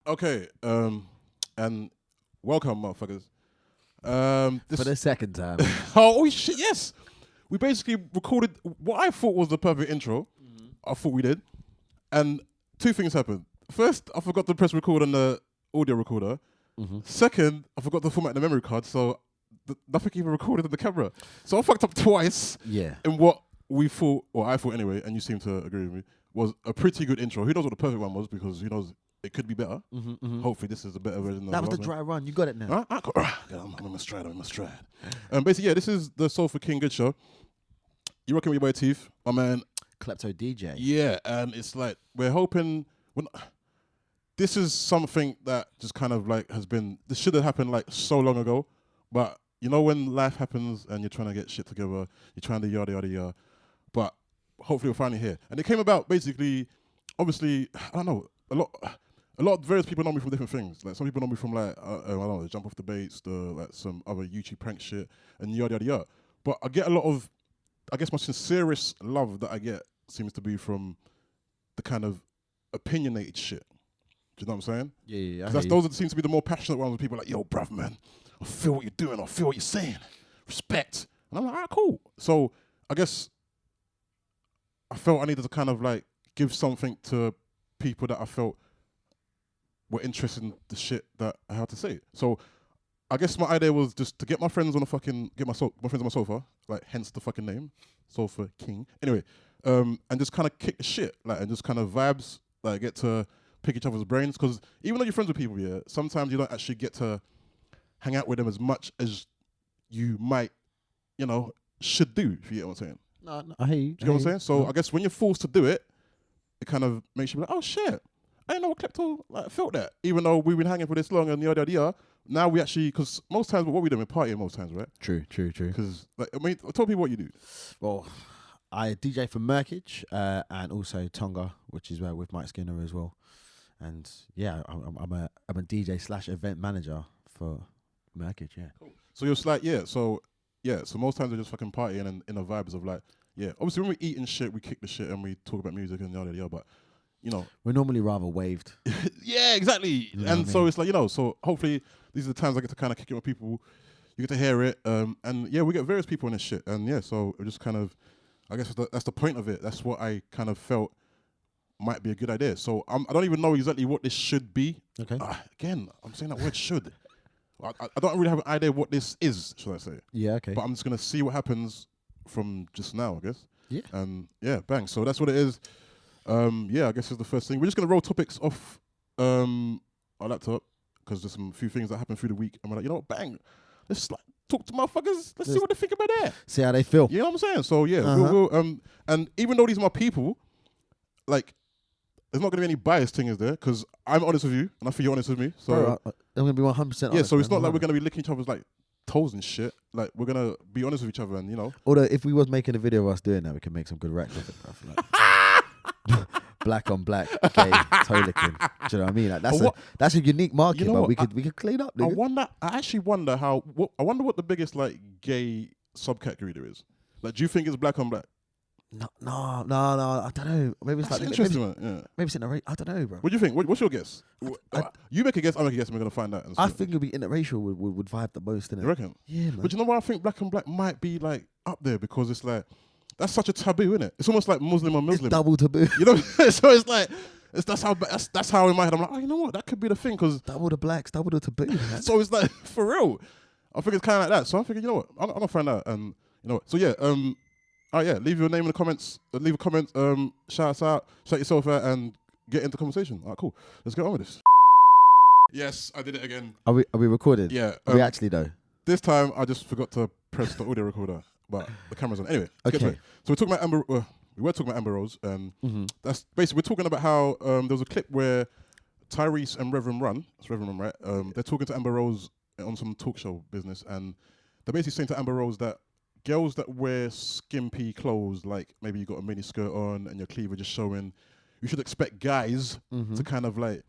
Okay, and welcome, motherfuckers. For the second time. Oh shit, yes. We basically recorded what I thought was the perfect intro. I thought we did. And two things happened. First, I forgot to press record on the audio recorder. Second, I forgot to format the memory card, so nothing even recorded on the camera. So I fucked up twice. Yeah. In what we thought, or I thought anyway, and you seem to agree with me, was a pretty good intro. Who knows what the perfect one was, because who knows, it could be better. Hopefully this is a better version. That was the dry run. You got it now. I'm in my stride. Basically, yeah, this is the SofaKingGoodShow. You're rocking with your boy Teeth, my man. KleptoDJ. Yeah, and it's like, we're hoping... This is something that just kind of like has been... This should have happened like so long ago, but you know when life happens and you're trying to get shit together, you're trying to yada, yada, yada, but hopefully we're finally here. And it came about basically, obviously, I don't know, a lot of various people know me from different things. Like some people know me from like, I don't know, the jump off debates, like some other YouTube prank shit, and yada, yada, yada. But I get a lot of, I guess my sincerest love that I get seems to be from the kind of opinionated shit. Do you know what I'm saying? Yeah. Those that seem to be the more passionate ones, where people are like, yo, bruv, man, I feel what you're doing, I feel what you're saying. Respect. And I'm like, all right, cool. So I guess I felt I needed to kind of like give something to people that I felt were interested in the shit that I had to say. So I guess my idea was just to get my friends on the fucking, my friends on my sofa, like hence the fucking name, Sofa King. Anyway, and just kind of kick the shit, like, and just kind of vibes, like get to pick each other's brains. Because even though you're friends with people, yeah, sometimes you don't actually get to hang out with them as much as you might, should do, if you get what I'm saying. No, I hear you. Do you get what I'm saying? So I guess when you're forced to do it, it kind of makes you be like, oh shit, I didn't know what Klepto felt that. Even though we've been hanging for this long and yada yada yada, now we actually, because most times what we do, we're partying most times, right? True. Because tell people what you do. Well, I DJ for Murkage and also Tonga, which is with Mike Skinner as well. And yeah, I'm a DJ / event manager for Murkage. Yeah. Cool. So you're like, so most times we're just fucking partying and in the vibes of like, yeah, obviously when we're eating shit, we kick the shit and we talk about music and yada yada, but we're normally rather waved. Yeah, exactly. You know and so it's like, so hopefully these are the times I get to kind of kick it with people. You get to hear it. And yeah, we get various people in this shit. And yeah, so it just kind of, I guess that's the point of it. That's what I kind of felt might be a good idea. So I don't even know exactly what this should be. Okay. Again, I'm saying that word should. I don't really have an idea what this is, should I say. Yeah, okay. But I'm just going to see what happens from just now, I guess. Yeah. And yeah, bang. So that's what it is. Yeah, I guess it's the first thing. We're just going to roll topics off our laptop because there's some few things that happened through the week. And we're like, bang, let's like talk to motherfuckers. Let's see what they think about that. See how they feel. You know what I'm saying? So yeah, we'll and even though these are my people, like, there's not going to be any bias thing, is there? Because I'm honest with you, and I feel you're honest with me. So bro, I'm going to be 100% honest. Yeah, so it's not like we're going to be licking each other's like toes and shit. Like, we're going to be honest with each other, and Although if we was making a video of us doing that, we could make some good racks with it, bro. Like, black on black, gay, toe licking. Do you know what I mean? Like, that's a unique market, but we could clean up. Nigga. I actually wonder what the biggest like gay subcategory there is. Like, do you think it's black on black? No, I don't know. Maybe it's that's like interesting, man. Yeah. Maybe it's interracial. I don't know, bro. What do you think? What's your guess? You make a guess, I make a guess, and we're gonna find out. I think it'd be interracial would vibe the most, innit? You reckon? Yeah, man. But you know what? I think black on black might be like up there because it's like that's such a taboo, isn't it? It's almost like Muslim on Muslim. It's double taboo. So it's like that's how in my head I'm like, oh, you know what? That could be the thing because double the blacks, double the taboo. So it's like for real. I think it's kind of like that. So I'm thinking, you know what? I'm gonna find out, and you know what? So yeah, oh yeah, leave your name in the comments. Leave a comment. Shout us out. Shout yourself out and get into conversation. All right, cool. Let's get on with this. Yes, I did it again. Are we recording? Yeah. Are we actually though? This time I just forgot to press the audio recorder, but the camera's on. Anyway, okay. So we're talking about Amber. We were talking about Amber Rose. That's basically we're talking about how there was a clip where Tyrese and Reverend Run, it's Reverend Run, right? They're talking to Amber Rose on some talk show business, and they're basically saying to Amber Rose that girls that wear skimpy clothes, like maybe you got a mini skirt on and your cleavage is showing, you should expect guys to kind of like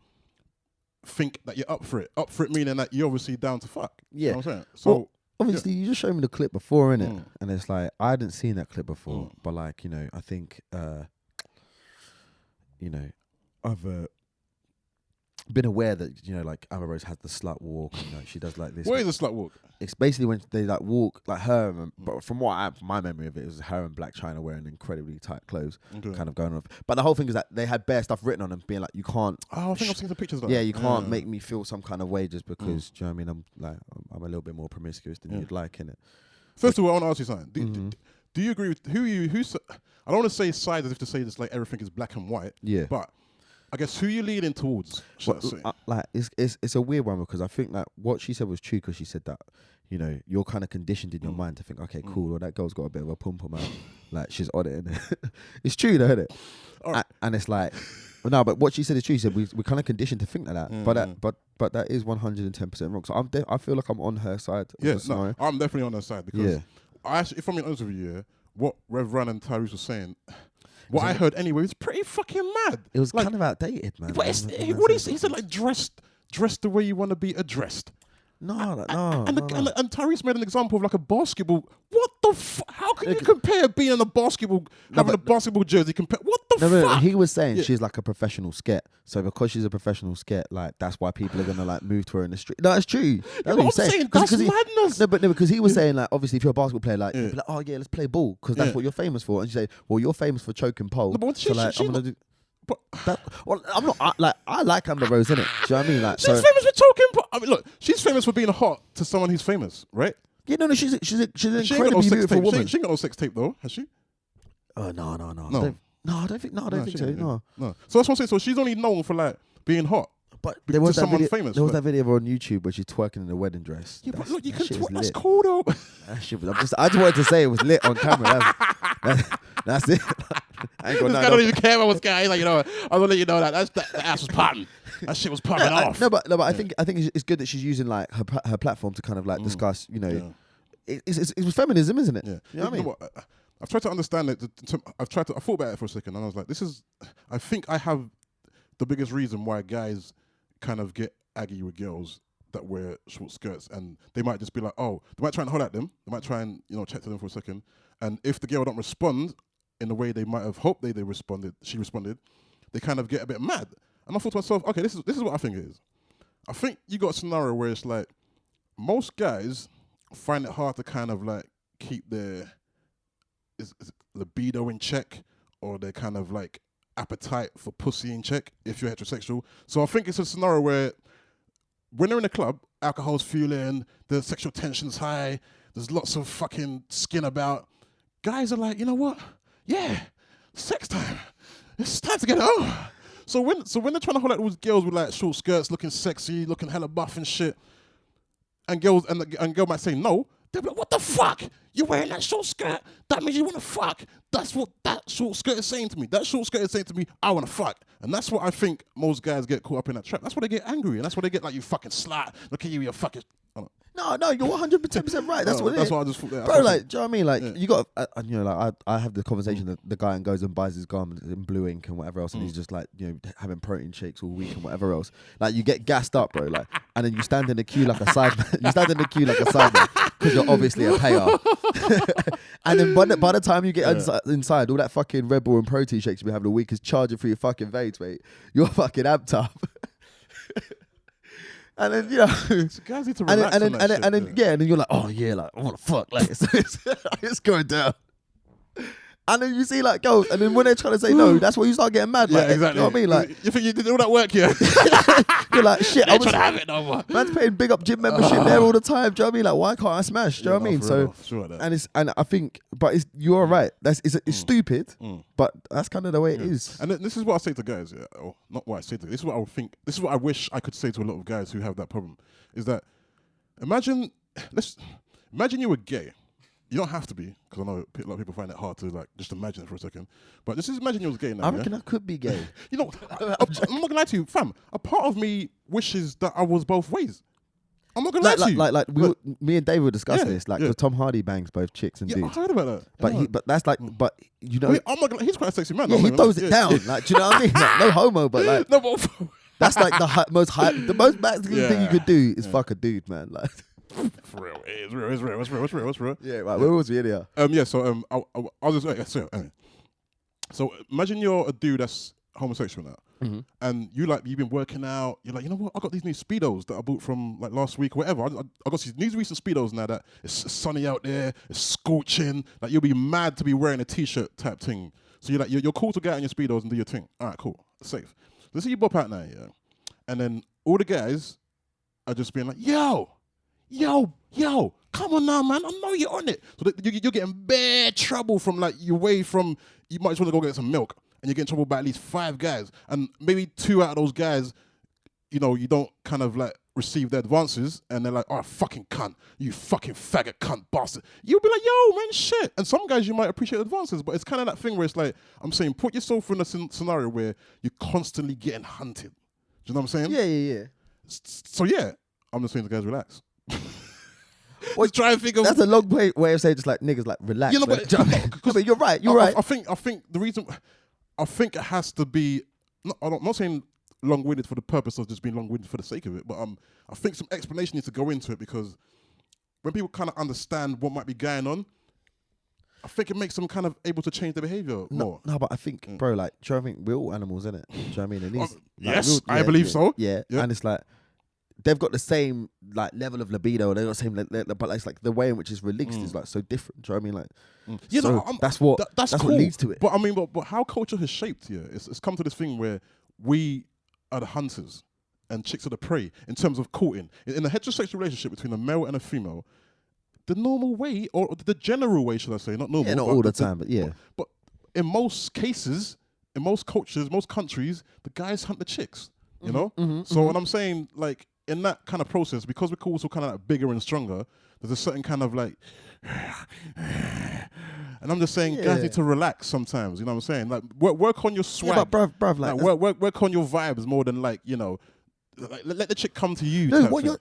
think that you're up for it. Up for it meaning that you're obviously down to fuck. Yeah. You know what I'm saying? So well, obviously you just showed me the clip before, innit? And it's like I hadn't seen that clip before, but like, I think I've been aware that, you know, like Amber Rose has the slut walk. You know, she does like this. What is a slut walk? It's basically when they like walk, like her, but from my memory of it, it was her and Black China wearing incredibly tight clothes, kind of going on. But the whole thing is that they had bare stuff written on them, being like, you can't. Oh, I think I've seen the pictures. Of yeah, you can't make me feel some kind of way just because. Do you know what I mean? I'm a little bit more promiscuous than you'd like, innit? First of all, I want to ask you something. Do you agree with who's? I don't want to say sides as if to say this like everything is black and white. Yeah. But I guess who you leaning towards? Like it's a weird one because I think that what she said was true because she said that, you know, you're kind of conditioned in your mind to think, okay, cool, well, that girl's got a bit of a pum pum out, like she's on it, innit? It's true though, isn't it? Right. And it's like, no, but what she said is true. She said we're kind of conditioned to think like that, but that is 110% wrong. So I feel like I'm on her side. Yes, no, I'm definitely on her side because I actually, if I'm being honest with you, what Rev Run and Tyrese were saying. What I heard anyway was pretty fucking mad. It was like, kind of outdated, man. But what he said, like dressed the way you want to be addressed. No. And Tyrese made an example of like a basketball. What the how can you compare being in a basketball, having a basketball jersey? What the fuck? He was saying she's like a professional sket. So because she's a professional sket, like that's why people are gonna like move to her in the street. No, it's true. That's what I'm saying. That's madness. No, because he was saying like, obviously, if you're a basketball player, like you'd be like, oh yeah, let's play ball because that's what you're famous for. And she say, well, you're famous for choking pole. No, but so like, I'm gonna do. But well, I'm not I like Amber Rose, innit? Do you know what I mean? Like, she's famous for choking. I mean, look, she's famous for being hot to someone who's famous, right? Yeah, no, she's an incredibly beautiful woman. She ain't got no sex tape though, has she? Oh no. I don't think so. No. So that's what I'm saying. So she's only known for like being hot. But there was that video, famous. There was that video on YouTube where she's twerking in a wedding dress. Yeah, but look, you can twerk. That's cool though. That shit was, I just wanted to say it was lit on camera. That's it. I ain't got I don't even care about what's going on. Like, you know, I'm gonna let you know that the ass was popping. That shit was popping off. No, but I think it's good that she's using like her platform to kind of like discuss. You know, it was feminism, isn't it? Yeah. You know what I mean? What? I've tried to understand it. I thought about it for a second, and I was like, I think I have the biggest reason why guys kind of get aggy with girls that wear short skirts, and they might just be like, oh, they might try and holler at them. They might try and, you know, chat to them for a second, and if the girl don't respond in the way they might have hoped she responded, they kind of get a bit mad. And I thought to myself, okay, this is what I think it is. I think you got a scenario where it's like most guys find it hard to kind of like keep their is libido in check, or their kind of like appetite for pussy in check if you're heterosexual. So I think it's a scenario where when they're in a club, alcohol's fueling, the sexual tension's high, there's lots of fucking skin about. Guys are like, you know what? Yeah, sex time. It's time to get home. So when they're trying to hold out those girls with like short skirts, looking sexy, looking hella buff and shit, and girl might say no, they'll be like, what the fuck? You're wearing that short skirt? That means you want to fuck. That's what that short skirt is saying to me. That short skirt is saying to me, I want to fuck. And that's what I think most guys get caught up in that trap. That's why they get angry, and that's why they get like, you fucking slut. Look at you fucking. No, you're 110% right. That's what it is. That's what I just thought. Bro, like, do you know what I mean? Like, you got, you know, like, I have the conversation that the guy goes and buys his garments in blue ink and whatever else, and he's just like, you know, having protein shakes all week and whatever else. Like, you get gassed up, bro. Like, and then you stand in the queue like a sideman. You stand in the queue like a sideman because you're obviously a payer. And then by the time you get inside, all that fucking Red Bull and protein shakes you been having a week is charging for your fucking veins, mate. You're fucking amped up. And then, you know, so guys need to relax and then you're like, oh yeah, like I want to fuck, like it's going down. And then you see like girls, and then when they're trying to say no, that's when you start getting mad. Yeah, like, exactly. You know what I mean? Like, you think you did all that work here? You're like, shit. I'm trying to have it no more. Man's paying big up gym membership there all the time. Do you know what I mean? Like, why can't I smash? Do you know what I mean? So, and I think, but you're right. It's stupid, but that's kind of the way it is. And this is what I say to guys, or not what I say to. This is what I would think. This is what I wish I could say to a lot of guys who have that problem. Is that imagine you were gay. You don't have to be, because I know a lot of people find it hard to like just imagine it for a second. But just imagine you was gay now. I reckon I could be gay. You know, I'm not gonna lie to you, fam. A part of me wishes that I was both ways. I'm not gonna lie to you. Me and David discussed this. Like, because Tom Hardy bangs both chicks and dudes. I heard about that. But that's like, but you know, I'm not gonna, he's quite a sexy man. Yeah, he throws it down. Like, do you know what I mean? Like, no homo, but like, no, but that's like the most masculine thing you could do is fuck a dude, man. Like. For real, it's real. What's real? Yeah, right. Where was we in here? So I was just so imagine you're a dude that's homosexual now, and you've been working out. You're like, you know what? I got these new speedos that I bought from like last week or whatever. I got these recent speedos now that it's sunny out there, it's scorching. Like you'll be mad to be wearing a t-shirt type thing. So you're cool to get out in your speedos and do your thing. All right, cool, safe. Let's see you bop out now, yeah. And then all the guys are just being like, yo, come on now, man. I know you're on it. So you're getting bare trouble from like you might just want to go get some milk, and you're getting trouble by at least 5 guys, and maybe 2 out of those guys, you don't kind of like receive their advances, and they're like, oh, fucking cunt, you fucking faggot cunt bastard. You'll be like, yo, man, shit. And some guys you might appreciate advances, but it's kind of that thing where it's like, I'm saying, put yourself in a scenario where you're constantly getting hunted. Do you know what I'm saying? Yeah. So yeah, I'm just saying to guys, relax. Well, try and think of that's a long way of saying just like niggas like relax. You know, but you're right. You're right. I think the reason it has to be. I'm not saying long-winded for the purpose of just being long-winded for the sake of it, but I think some explanation needs to go into it, because when people kind of understand what might be going on, I think it makes them kind of able to change their behavior more. No, but I think, bro, like, do you know what I think? We're all animals, innit? Do you know what I mean? And these, yes, I believe so. Yeah, and it's like, they've got the same like level of libido, they've got the same, but it's like the way in which it's released is like so different. Do you know what I mean? Like, that's what cool. What leads to it. But I mean, but how culture has shaped it's come to this thing where we are the hunters and chicks are the prey in terms of courting. In a heterosexual relationship between a male and a female, the normal way, or the general way, should I say, not normal. Yeah, not all the time, but yeah. But in most cases, in most cultures, most countries, the guys hunt the chicks. You know. So when I'm saying like, in that kind of process, because we're also kind of like bigger and stronger, there's a certain kind of like, and I'm just saying, guys need to relax sometimes. You know what I'm saying? Like work on your swag. Yeah, but bruv, like work on your vibes more than like, like, let the chick come to you. No, what you're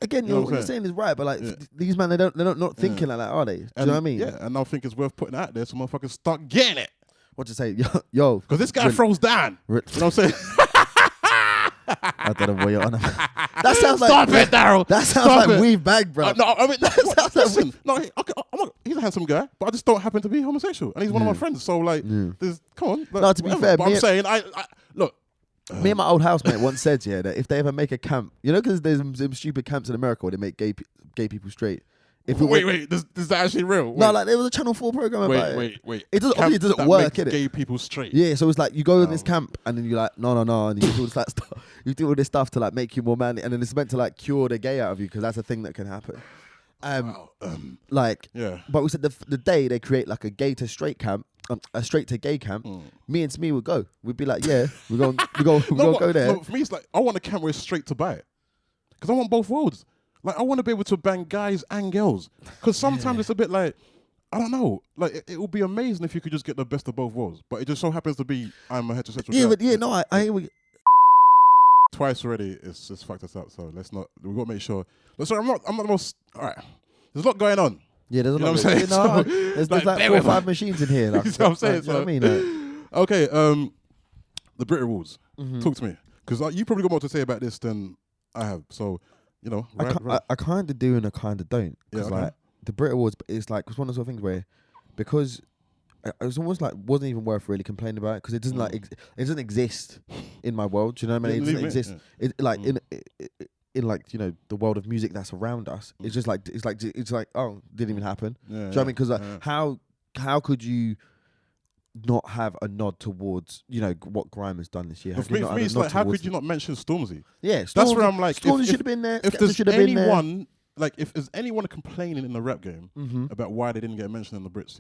saying is right, but like these men, they're not thinking like that, are they? Do you know what I mean? Yeah, and I think it's worth putting out there so motherfuckers start getting it. What to say, yo? Because this guy throws down. You know what I'm saying? I don't know what you're on about. That sounds like stop it, Daryl. That sounds like we've bagged, bro. No, I mean, listen. No, he's a handsome guy, but I just don't happen to be homosexual, and he's one of my friends. So like, there's come on. Like, no, to be fair, but I'm saying, I look. Me and my old housemate once said, that if they ever make a camp, because there's some stupid camps in America where they make gay people straight. Wait, is that actually real? No, like there was a Channel 4 program about it. Wait. It doesn't work, innit? Gay people straight. Yeah, so it's like you go in this camp and then you're like, no, and you do all this like stuff. You do all this stuff to like make you more manly, and then it's meant to like cure the gay out of you, because that's a thing that can happen. But we said the day they create like a gay to straight camp, a straight to gay camp, me and Smee would go. We'd be like, yeah, we're going go there. No, for me, it's like I want a camp where it's straight to buy, because I want both worlds. Like I want to be able to bang guys and girls, because sometimes it's a bit like, I don't know. Like it would be amazing if you could just get the best of both worlds, but it just so happens to be I'm a heterosexual. Yeah, guy. but yeah, no, I hear we. Twice already, it's just fucked us up. So let's not. We've got to make sure. Sorry, I'm not the most. All right, there's a lot going on. Yeah, there's a lot. I'm saying? No, there's like 4 or 5 machines in here. Like, you know what I'm saying? You know what I mean? Like, okay, the Brit rules. Talk to me, because you probably got more to say about this than I have. So, I kind of do and I kind of don't. Because like the Brit Awards, it's like it's one of those things where, because it was almost like wasn't even worth really complaining about it, because it doesn't like it doesn't exist in my world. Do you know what I mean? It doesn't exist. Yeah. It like in like the world of music that's around us. It's just like it's like oh, didn't even happen. Yeah, do you know what I mean? Because like, how could you not have a nod towards what Grime has done this year? For me, it's like, how could you not mention Stormzy? Yeah, that's where I'm like, Stormzy should have been there. If there's anyone like, if there's anyone complaining in the rap game about why they didn't get mentioned in the Brits,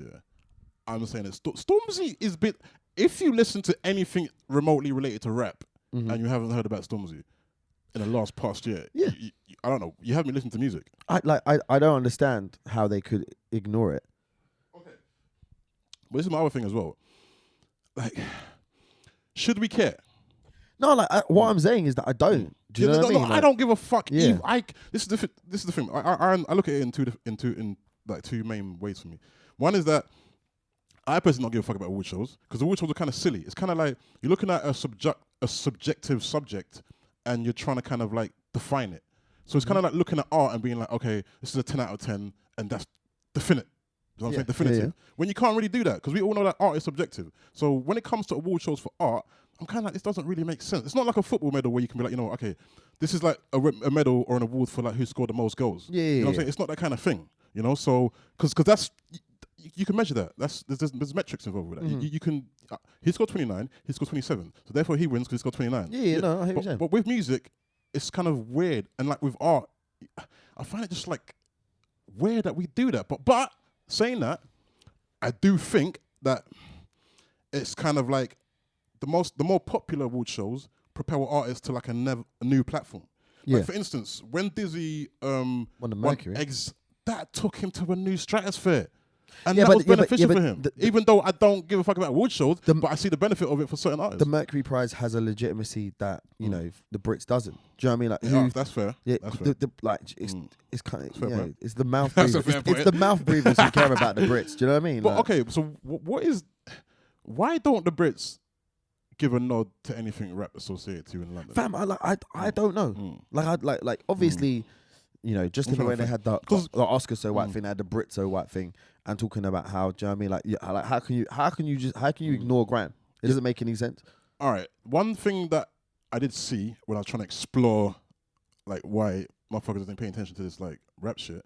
I'm saying that Stormzy is bit. If you listen to anything remotely related to rap and you haven't heard about Stormzy in the past year, I don't know. You haven't listened to music. I don't understand how they could ignore it. Okay, but this is my other thing as well. Like, should we care? No, like what I'm saying is that I don't. Do you know what I mean? No, I don't give a fuck. Yeah. This is the thing. I look at it in two main ways for me. One is that I personally don't give a fuck about award shows, because award shows are kind of silly. It's kind of like you're looking at a subjective subject and you're trying to kind of like define it. So it's kind of like looking at art and being like, okay, this is a 10 out of 10 and that's definite. You know what I'm saying? Definitive. Yeah. When you can't really do that, because we all know that art is subjective. So when it comes to award shows for art, I'm kind of like, this doesn't really make sense. It's not like a football medal where you can be like, you know, okay, this is like a medal or an award for like who scored the most goals. Yeah, you know what I'm saying? It's not that kind of thing, you know. So because that's you can measure that. There's metrics involved with that. You can. He scored 29. He scored 27. So therefore he wins because he scored 29. Yeah, no, I hear what you're saying. But with music, it's kind of weird, and like with art, I find it just like weird that we do that. But saying that, I do think that it's kind of like the more popular award shows propel artists to like a new platform. Yeah. Like for instance, when Dizzy won the Mercury, that took him to a new stratosphere. And Yeah, that but- was yeah, but- beneficial yeah, for but him. the- Even though I don't give a fuck about award shows, but I see the benefit of it for certain artists. the Mercury Prize has a legitimacy that you know the Brits doesn't. Do you know what I mean? Like, Yeah, that's fair. yeah, That's fair. like it's kind of fair point. it's the mouth That's a breathers. fair It's point. the mouth breathers who care about the Brits. Do you know what I mean? But Like, okay, so why don't the Brits give a nod to anything rap associated to in London? fam, I don't know. Like obviously, you know, just I'm in the way trying to they had the Oscar so white thing, they had the Brit so white thing, and talking about how, do you know what I mean? Like, yeah, like how can you ignore grime? It doesn't make any sense. All right, one thing that I did see when I was trying to explore like why motherfuckers didn't pay attention to this like rap shit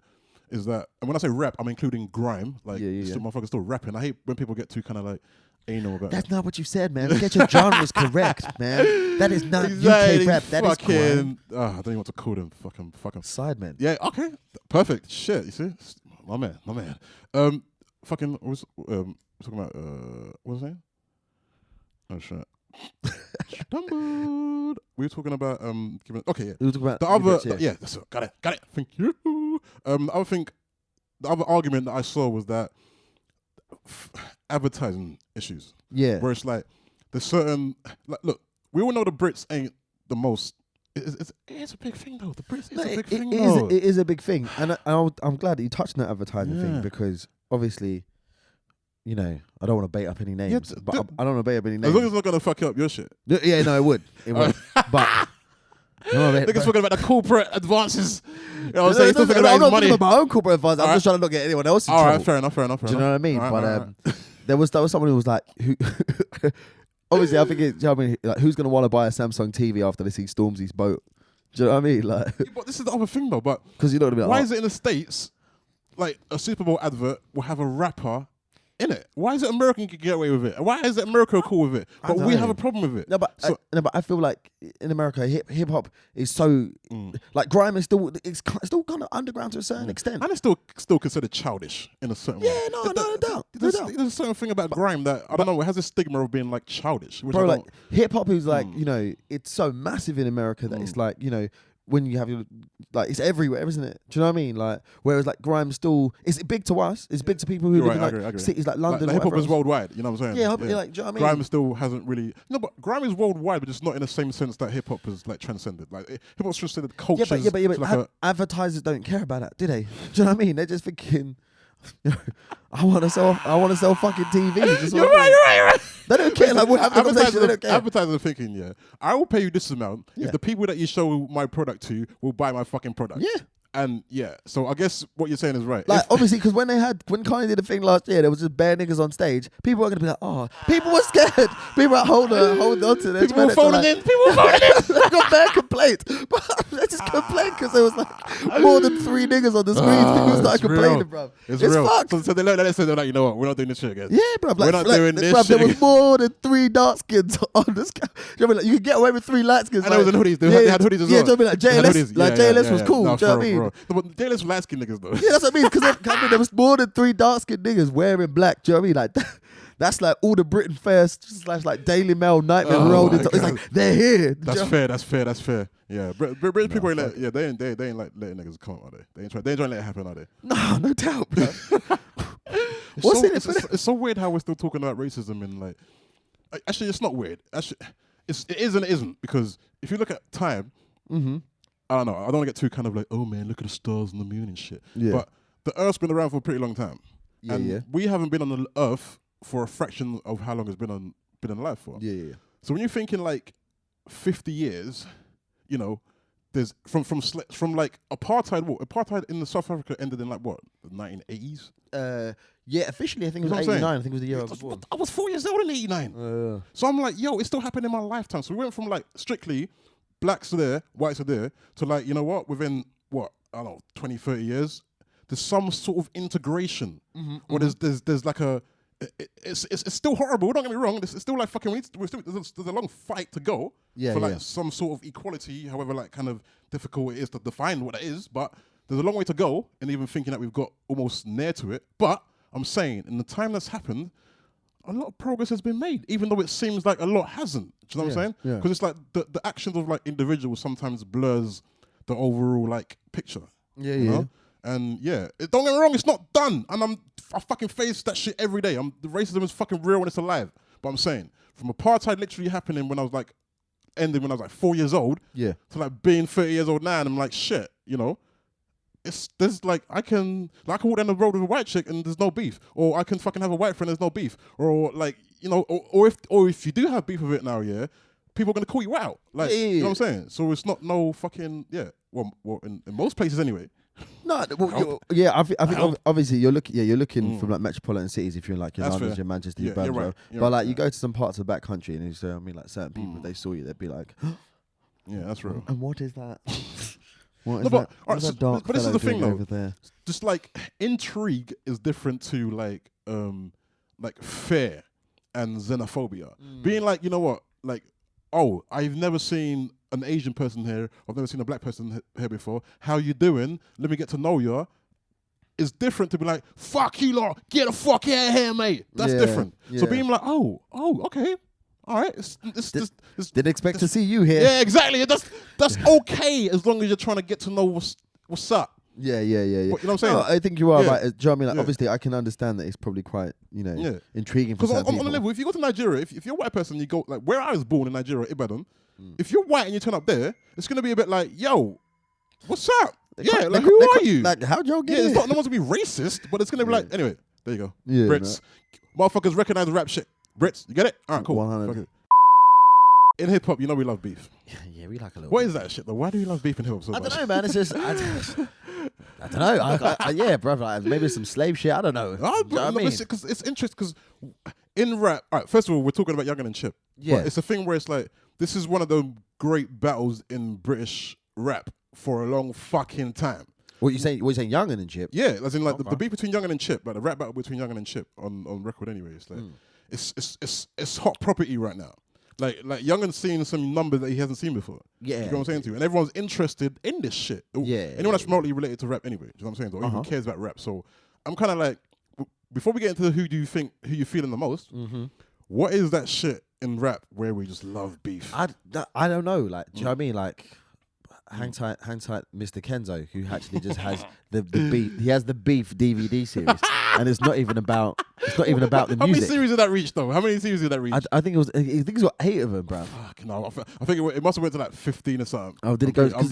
is that, and when I say rap, I'm including grime. Like, motherfuckers still rapping. I hate when people get too kind of like anal about That's it. not what you said, man. Get your genres correct, man. That is not Exactly, UK rap. That is grime. I don't even want to call them fucking. Sidemen. Yeah, okay, perfect. Shit, you see, my man. Fucking, talking about what's his name? Oh shit. Stumbled. We were talking about okay, yeah. We were talking about The other, Brits, yeah, that's it. Got it. Thank you. The other argument that I saw was that advertising issues. yeah. Where it's like there's certain look, we all know the Brits ain't the most. It's a big thing though. The Brits is a big thing though. It is a big thing, and I'm glad that you touched on that advertising thing, because obviously, you know, I don't want to bait up any names, but I don't want to bait up any names. As long as it's not gonna fuck up your shit. Yeah, no, it would. It would. But Niggas talking about the corporate advances. You know what I'm saying? He's still thinking I'm about not his money. talking about my own corporate advice. I'm just trying to not get anyone else in All trouble. right, fair enough. Do you know what I mean? Right. There was someone who was like, who obviously I think you know what I mean, like, who's gonna want to buy a Samsung TV after they see Stormzy's boat? Do you know what I mean? Like, But this is the other thing though. But because you know what I mean. why is it in the States, like a Super Bowl advert will have a rapper in it? Why is it American can get away with it? Why is it America cool with it? But we have a problem with it. No, but I feel like in America, hip hop is so like grime is still still kind of underground to a certain extent. And it's still considered childish in a certain way. Yeah, no doubt. There's a certain thing about grime that I don't know. It has a stigma of being like childish. Which Bro, I like don't. hip hop is like, you know, it's so massive in America that it's like, you know, when you have your, like, it's everywhere, isn't it? Do you know what I mean? Like, whereas like grime still, it's big to us. It's big to people who live in like cities like London. Like, hip hop whatever is else. worldwide. You know what I'm saying? Yeah, like, do you know what I mean? Grime still hasn't really. No, but grime is worldwide, but just not in the same sense that hip hop is like transcended. Like hip hop's transcended cultures. Yeah, but like advertisers don't care about that, do they? Do you know what I mean? They're just thinking, I want to sell fucking TVs. You're right. They don't care. Like, we'll have the conversation. They don't care. Advertisers are thinking, yeah, I will pay you this amount if the people that you show my product to will buy my fucking product. Yeah. And yeah, so I guess what you're saying is right. Like, obviously, because when Kanye did the thing last year, there was just bare niggas on stage. People were going to be like, oh, people were scared. People were like, hold on to this. People were folding in. They got bare complaints. But they just complained because there was like more than 3 niggas on the screen. People started complaining, bro. It's real. fucked. So they learned that, so they're like, you know what, we're not doing this shit again. Yeah, bro. We're not doing this bruv, shit there was again. more than 3 dark skins on this. You know what I mean? Like, you could get away with 3 light skins. And there was in hoodies. They had hoodies as well. Yeah, do you know what I mean? Like JLS was cool. No, Do you know what I mean? But JLS light skin niggas though. Yeah, that's what I mean. Because there was more than 3 dark skinned niggas wearing black. Do you know what I mean? Like that's like all the Britain Fairs / like Daily Mail Nightmare rolled into. It's like they're here. That's fair. Yeah, British people ain't let. Yeah, they ain't like letting niggas come out, are they? They ain't trying to let it happen, are they? No doubt, bro. What's in it for it's so weird how we're still talking about racism and like. Actually, it's not weird. Actually, it is and it isn't, because if you look at time. I don't know. I don't want to get too kind of like, oh man, look at the stars and the moon and shit. Yeah. But the Earth's been around for a pretty long time, and we haven't been on the Earth for a fraction of how long it's been alive for. Yeah. So when you're thinking like 50 years, you know, there's from like apartheid. What apartheid in South Africa ended in like what, the 1980s? Yeah, officially I think it was You know what I'm 89. saying? I think it was the year I was born. I was 4 years old in '89. So I'm like, yo, it still happened in my lifetime. So we went from like strictly blacks are there, whites are there, to like, you know what, within what, I don't know, 20, 30 years, there's some sort of integration. Or there's like a, it's still horrible, don't get me wrong, it's still like fucking, there's a long fight to go for like some sort of equality, however like kind of difficult it is to define what it is, but there's a long way to go, and even thinking that we've got almost near to it. But I'm saying, in the time that's happened, a lot of progress has been made, even though it seems like a lot hasn't. Do you know what I'm saying? Yeah. Because it's like the actions of like individuals sometimes blurs the overall like picture. Yeah, you know? And yeah, don't get me wrong, it's not done. And I fucking face that shit every day. The racism is fucking real when it's alive. But I'm saying, from apartheid literally happening when I was like, ending when I was like 4 years old, to like being 30 years old now, and I'm like, shit, you know? There's like, I can walk down the road with a white chick and there's no beef, or I can fucking have a white friend, there's no beef, or like, you know, or if you do have beef with it now, people are gonna call you out, like, you know what I'm saying? So it's not no fucking well in most places anyway. No, well, I think obviously you're looking from like metropolitan cities if you're in like your London, your Manchester, your Birmingham, but like you go to some parts of the back country and you say, I mean, like certain people, if they saw you, they'd be like, yeah, that's real. And what is that? What is but dark this is the thing though. Over there? Just like intrigue is different to like fear and xenophobia. Being like, you know what, like, oh, I've never seen an Asian person here. I've never seen a black person here before. How you doing? Let me get to know you. Is different to be like, fuck you lot, get the fuck out of here, mate. That's different. So being like, oh, okay. All right, didn't expect to see you here. Yeah, exactly. That's okay as long as you're trying to get to know what's up. Yeah. But, you know what I'm saying? No, I think you are right. Do you know what I mean? Like, obviously, I can understand that it's probably quite, intriguing for some people. Because on the level, if you go to Nigeria, if you're a white person, you go like where I was born in Nigeria, Ibadan. If you're white and you turn up there, it's gonna be a bit like, yo, what's up? Who are you? Like, how'd y'all get it's not no one's gonna be racist, but it's gonna be like, anyway, there you go. Yeah, Brits, motherfuckers recognize rap shit. Brits, you get it? All right, cool. 100. In hip hop, you know we love beef. Yeah, we like a little. What is that shit though? Why do we love beef in hip hop so much? I don't know, man. It's just, I don't know. Yeah, bro. Like, maybe some slave shit. I don't know. Because it's interesting. Because in rap, all right, first of all, we're talking about Yungen and Chip. Yeah, but it's a thing where it's like, this is one of the great battles in British rap for a long fucking time. What you saying? Yungen and Chip? Yeah, as in like the beef between Yungen and Chip, like the rap battle between Yungen and Chip on record. Anyway, it's like it's hot property right now. Like Youngen's seeing some numbers that he hasn't seen before. Yeah. You know what I'm saying to you? And everyone's interested in this shit. Yeah. Anyone that's remotely related to rap anyway. You know what I'm saying? Or even cares about rap. So I'm kind of like, before we get into who you feeling the most, what is that shit in rap where we just love beef? I don't know. Like, do you know what I mean? Like, hang tight, Mr. Kenzo, who actually just has the beef. He has the beef DVD series, and it's not even about the music. How many series did that reach though? How many series did that reach? I think it was. I think he's got 8 of them, bro. Fuck no, I think it must have went to like 15 or something. Oh, did it go? I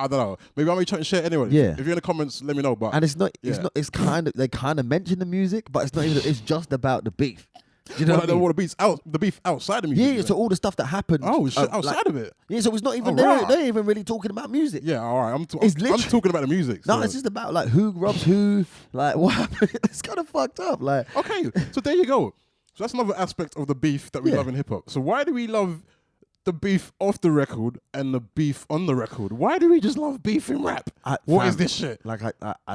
don't know. Maybe I'm trying to share anyway. Yeah. If you're in the comments, let me know. But and it's not. It's kind of. They kind of mention the music, but it's not even. It's just about the beef. Do you know what I mean? The beef outside of music. Yeah, so all the stuff that happened. Oh shit, outside of it. Yeah, so it's not even. They ain't even really talking about music. Yeah, all right. I'm talking about the music. No, it's just about like who robs who, like what happened. It's kind of fucked up. Like, okay, so there you go. So that's another aspect of the beef that we love in hip hop. So why do we love the beef off the record and the beef on the record? Why do we just love beef in rap? What is this shit? Like,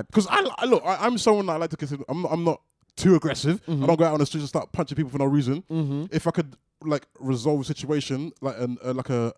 because I'm someone that I like to consider. I'm not too aggressive. I don't go out on the streets and start punching people for no reason. If I could like resolve a situation like an argument.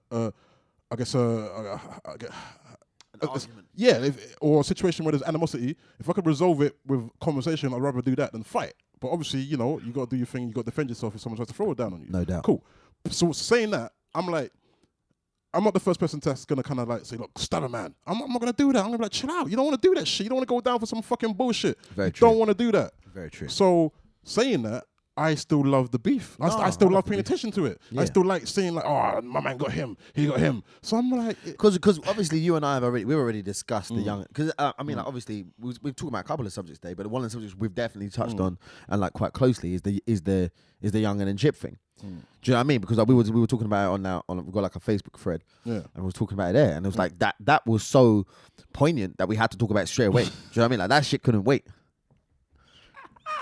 Or a situation where there's animosity. If I could resolve it with conversation, I'd rather do that than fight. But obviously, you know, you got to do your thing. You got to defend yourself if someone tries to throw it down on you. No doubt. Cool. So saying that, I'm not the first person that's gonna kind of like say, look, stab a man. I'm not gonna do that. I'm gonna be like, chill out. You don't want to do that shit. You don't want to go down for some fucking bullshit. Very true. Don't want to do that. Very true. So saying that, I still love the beef. I still love paying attention to it. Yeah. I still like seeing like, oh, my man got him, he got him. So I'm like, because obviously you and I we've already discussed the young. Because I mean, like, obviously we've talked about a couple of subjects today, but one of the subjects we've definitely touched on and like quite closely is the Yungen and Chip thing. Do you know what I mean? Because like, we were talking about it we've got like a Facebook thread, and we were talking about it there, and it was like that was so poignant that we had to talk about it straight away. Do you know what I mean? Like that shit couldn't wait.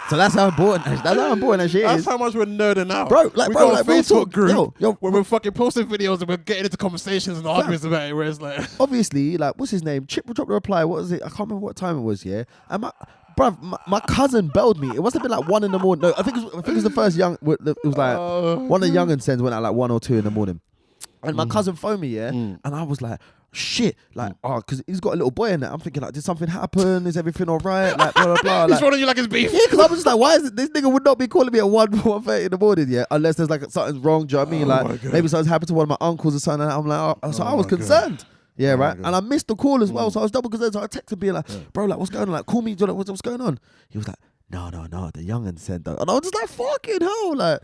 So that's how important that shit is. That's how much we're nerding out. Bro, like, we bro, got like, a Facebook group yo, where we're fucking posting videos and we're getting into conversations and arguments about it, where it's like... Obviously, like, what's his name? Chip dropped a reply. What was it? I can't remember what time it was, yeah? And my cousin belled me. It must have been like 1 in the morning. No, I think it was the first young... It was like... one of the young and sends went at like 1 or 2 in the morning. And my cousin phoned me, yeah? And I was like... Shit, like, because he's got a little boy in there. I'm thinking, like, did something happen? Is everything all right? Like, blah, blah, blah. He's like, running you like his beef. yeah, because I was just like, why is it this nigga would not be calling me at 1:30 in the morning, yeah? Unless there's like something's wrong, do you know what I mean? Like, maybe something's happened to one of my uncles or something. And I'm like, so I was concerned. Yeah, right? And I missed the call as well, so I was double concerned. So I texted being like, bro, like, what's going on? Like, call me, do you know, what's going on? He was like, no, the young'un said though. And I was just like, fucking hell, like...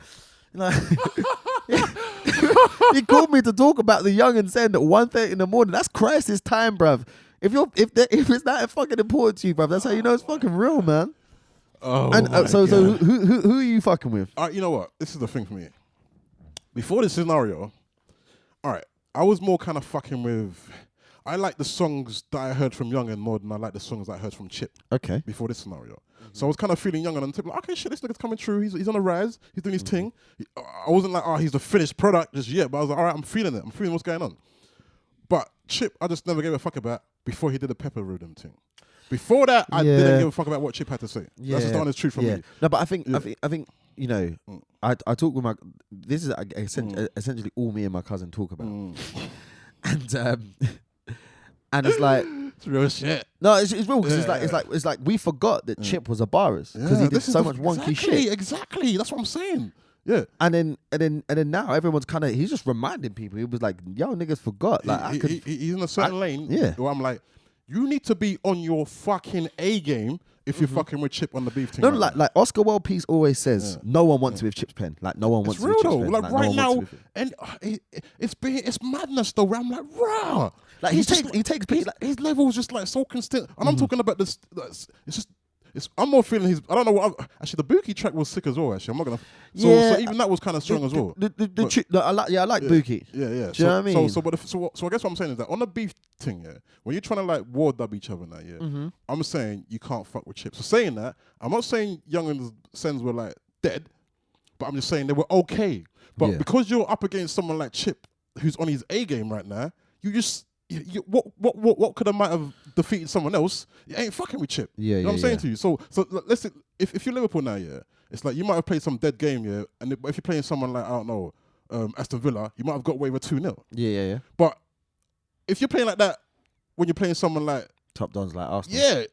he called me to talk about the young and said at 1:30 in the morning. That's crisis time, bruv. If it's that fucking important to you, bruv, that's how you know it's fucking real, man. Oh, and so who are you fucking with? You know what? This is the thing for me. Before this scenario, all right, I was more kind of fucking with. I like the songs that I heard from Yungen more than I like the songs that I heard from Chip. Okay. Before this scenario. So I was kind of feeling Yungen and Chip like, okay, shit, this nigga's coming true. He's on a rise. He's doing his thing. I wasn't like, he's the finished product just yet. But I was like, all right, I'm feeling it. I'm feeling what's going on. But Chip, I just never gave a fuck about before he did the Pepper Rhythm thing. Before that, I didn't give a fuck about what Chip had to say. That's just the honest truth from me. No, but I think you know, I talk with my. This is essentially all me and my cousin talk about, and it's like it's real shit. No, it's real because it's like we forgot that Chip was a barist because he did so much wonky shit. Exactly, that's what I'm saying. Yeah, and then now everyone's kind of he's just reminding people. He was like, "Yo, niggas forgot." Like he's in a certain lane. Yeah, where I'm like, you need to be on your fucking A game if you're fucking with Chip on the beef thing. No, like Oscar Wilde Peace always says, no one wants with Chip's pen. Like no one wants with Chip's pen. Like right now, and it's madness though. Where I'm like, rah. Like he takes his level is just like so constant. And I'm talking about this. I'm more feeling his. I don't know what. Actually, the Buki track was sick as well. Actually, I'm not gonna. So even that was kind of strong as well. I like Buki. Yeah. Do you know what I mean? So I guess what I'm saying is that on the beef thing, yeah, when you're trying to like war dub each other now, yeah, I'm saying you can't fuck with Chip. So saying that, I'm not saying Young and Sens were like dead, but I'm just saying they were okay. But because you're up against someone like Chip, who's on his A game right now, you just. What could have might have defeated someone else? You ain't fucking with Chip. You know what I'm saying to you? So let's say, if you're Liverpool now, yeah, it's like you might have played some dead game, yeah, and if you're playing someone like, I don't know, Aston Villa, you might have got away with 2-0. Yeah. But if you're playing like that when you're playing someone like top dons like Arsenal, yeah.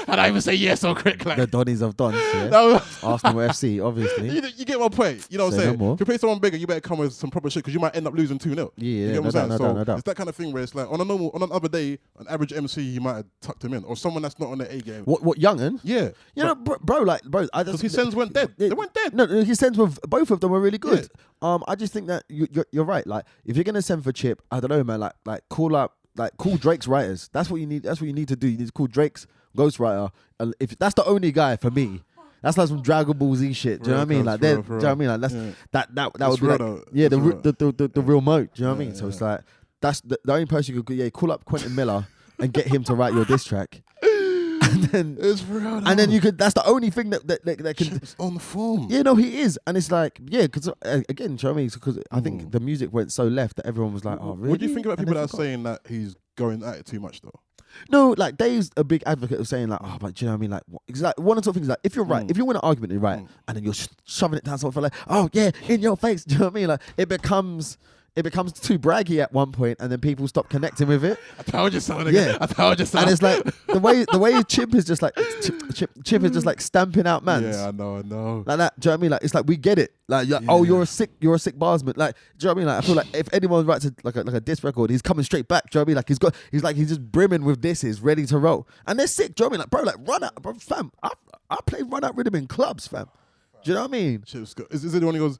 And I even say yes so quick, like the Donnies of Dons, yeah. Arsenal FC, obviously. You get my point. You know what I'm saying? If you play someone bigger, you better come with some proper shit because you might end up losing 2-0. Yeah, you get what I'm saying? No doubt. It's that kind of thing where it's like on another day, an average MC, you might have tucked him in, or someone that's not on the A game. What Youngen? Yeah, you know, bro, because his sends went dead. They went dead. No, his sends with both of them were really good. Yeah. I just think that you're right. Like if you're gonna send for Chip, I don't know, man. Like call Drake's writers. That's what you need. That's what you need to do. You need to call Drake's ghostwriter. If that's the only guy for me, that's like some Dragon Ball Z shit. Do you know what I mean? Like, do you know what I mean? Like that would be like the real mode. Do you know what I mean? So it's like that's the only person you could call up Quentin Miller and get him to write your diss track. And then it's real. And then you could. That's the only thing that can. Chip's on the form. Yeah, no, he is, and it's like because again, do you know what I mean? Because I think the music went so left that everyone was like, "Oh, really?" What do you think about people that are saying that he's going at it too much though? No, like Dave's a big advocate of saying like, but do you know what I mean? Like, it's like one of the things like if you're right, if you win an argument, you're right, and then you're shoving it down someone for like, oh yeah, in your face. Do you know what I mean? Like it becomes too braggy at one point, and then people stop connecting with it. I told you so. I told you so. And it's like the way Chip is just like Chip is just like stamping out mans. Yeah, I know. Like that. Do you know what I mean? Like it's like we get it. Like oh, you're a sick barsman. Like do you know what I mean? Like I feel like if anyone writes like a diss record, he's coming straight back. Do you know what I mean? Like he's just brimming with disses, ready to roll, and they're sick. Do you know what I mean? Like bro, like run out, bro, fam. I play Run Out Rhythm in clubs, fam. Do you know what I mean? Chips go. Is it the one he goes,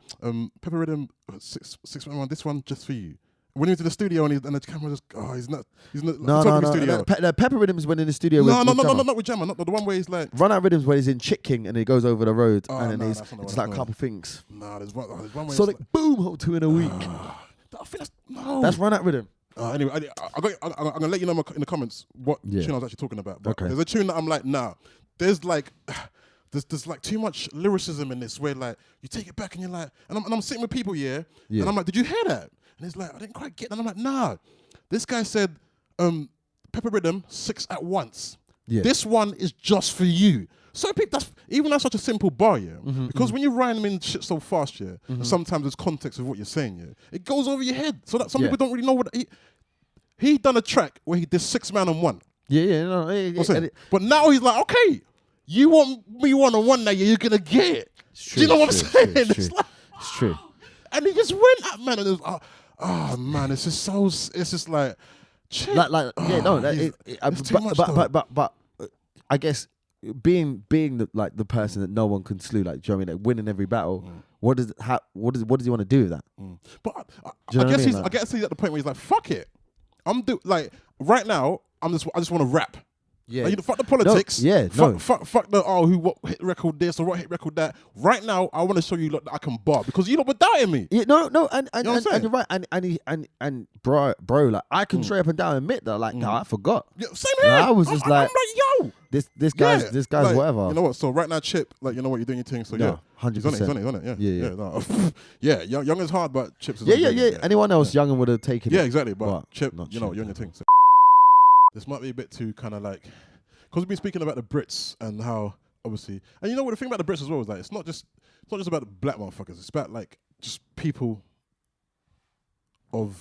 Pepper Rhythm, 611, this one just for you. When he went to the studio and the camera just, he's not No. the studio. The Pepper Rhythms when in the studio. No, with Jammer. not with Jammer. Not the one where he's like. Run Out Rhythms where he's in Chick King and he goes over the road and then he's it's like a couple things. Nah, there's one where Sonic Boom, hold 2 in a week. I think That's Run Out Rhythm. Anyway, I'm gonna let you know in the comments what tune I was actually talking about. But there's a tune that I'm like, nah. There's like, there's like too much lyricism in this where like you take it back and you're like, and I'm sitting with people and I'm like, did you hear that? And it's like, I didn't quite get that. And I'm like, nah. This guy said, Pepper Rhythm 6 at once. Yeah. This one is just for you. So people, that's such a simple bar, because when you rhyme in shit so fast, and sometimes there's context of what you're saying, it goes over your head. So that some people don't really know what he done a track where he did 6 man on 1. But now he's like, okay, you want me 1-on-1 now, you're gonna get it. Do you know what I'm saying? It's true. And he just went at man, and it was, oh man, it's just so. It's just like, it's too much. But I guess being the person that no one can slew, like, do you know what I mean? Like winning every battle. What does he want to do with that? But I guess he's at the point where he's like, fuck it, right now. I just want to rap. Yeah, like, fuck the politics. Fuck the what hit record this or what hit record that. Right now, I want to show you that I can bar because you lot were doubting me. Yeah, and you're right. And bro, like I can straight up and down admit that, like, no, I forgot. Yeah, same here. I was just like, yo, this guy's like, whatever. You know what? So right now, Chip, like, you know what, you're doing your thing. So 100%. He's on it. Yeah. Young is hard, but Chip's. Yeah. Anyone else younger would have taken it. Yeah, exactly. But Chip, you're on your thing. So. This might be a bit too kind of like, because we've been speaking about the Brits and how obviously, and you know what the thing about the Brits as well is like it's not just about the black motherfuckers. It's about like just people that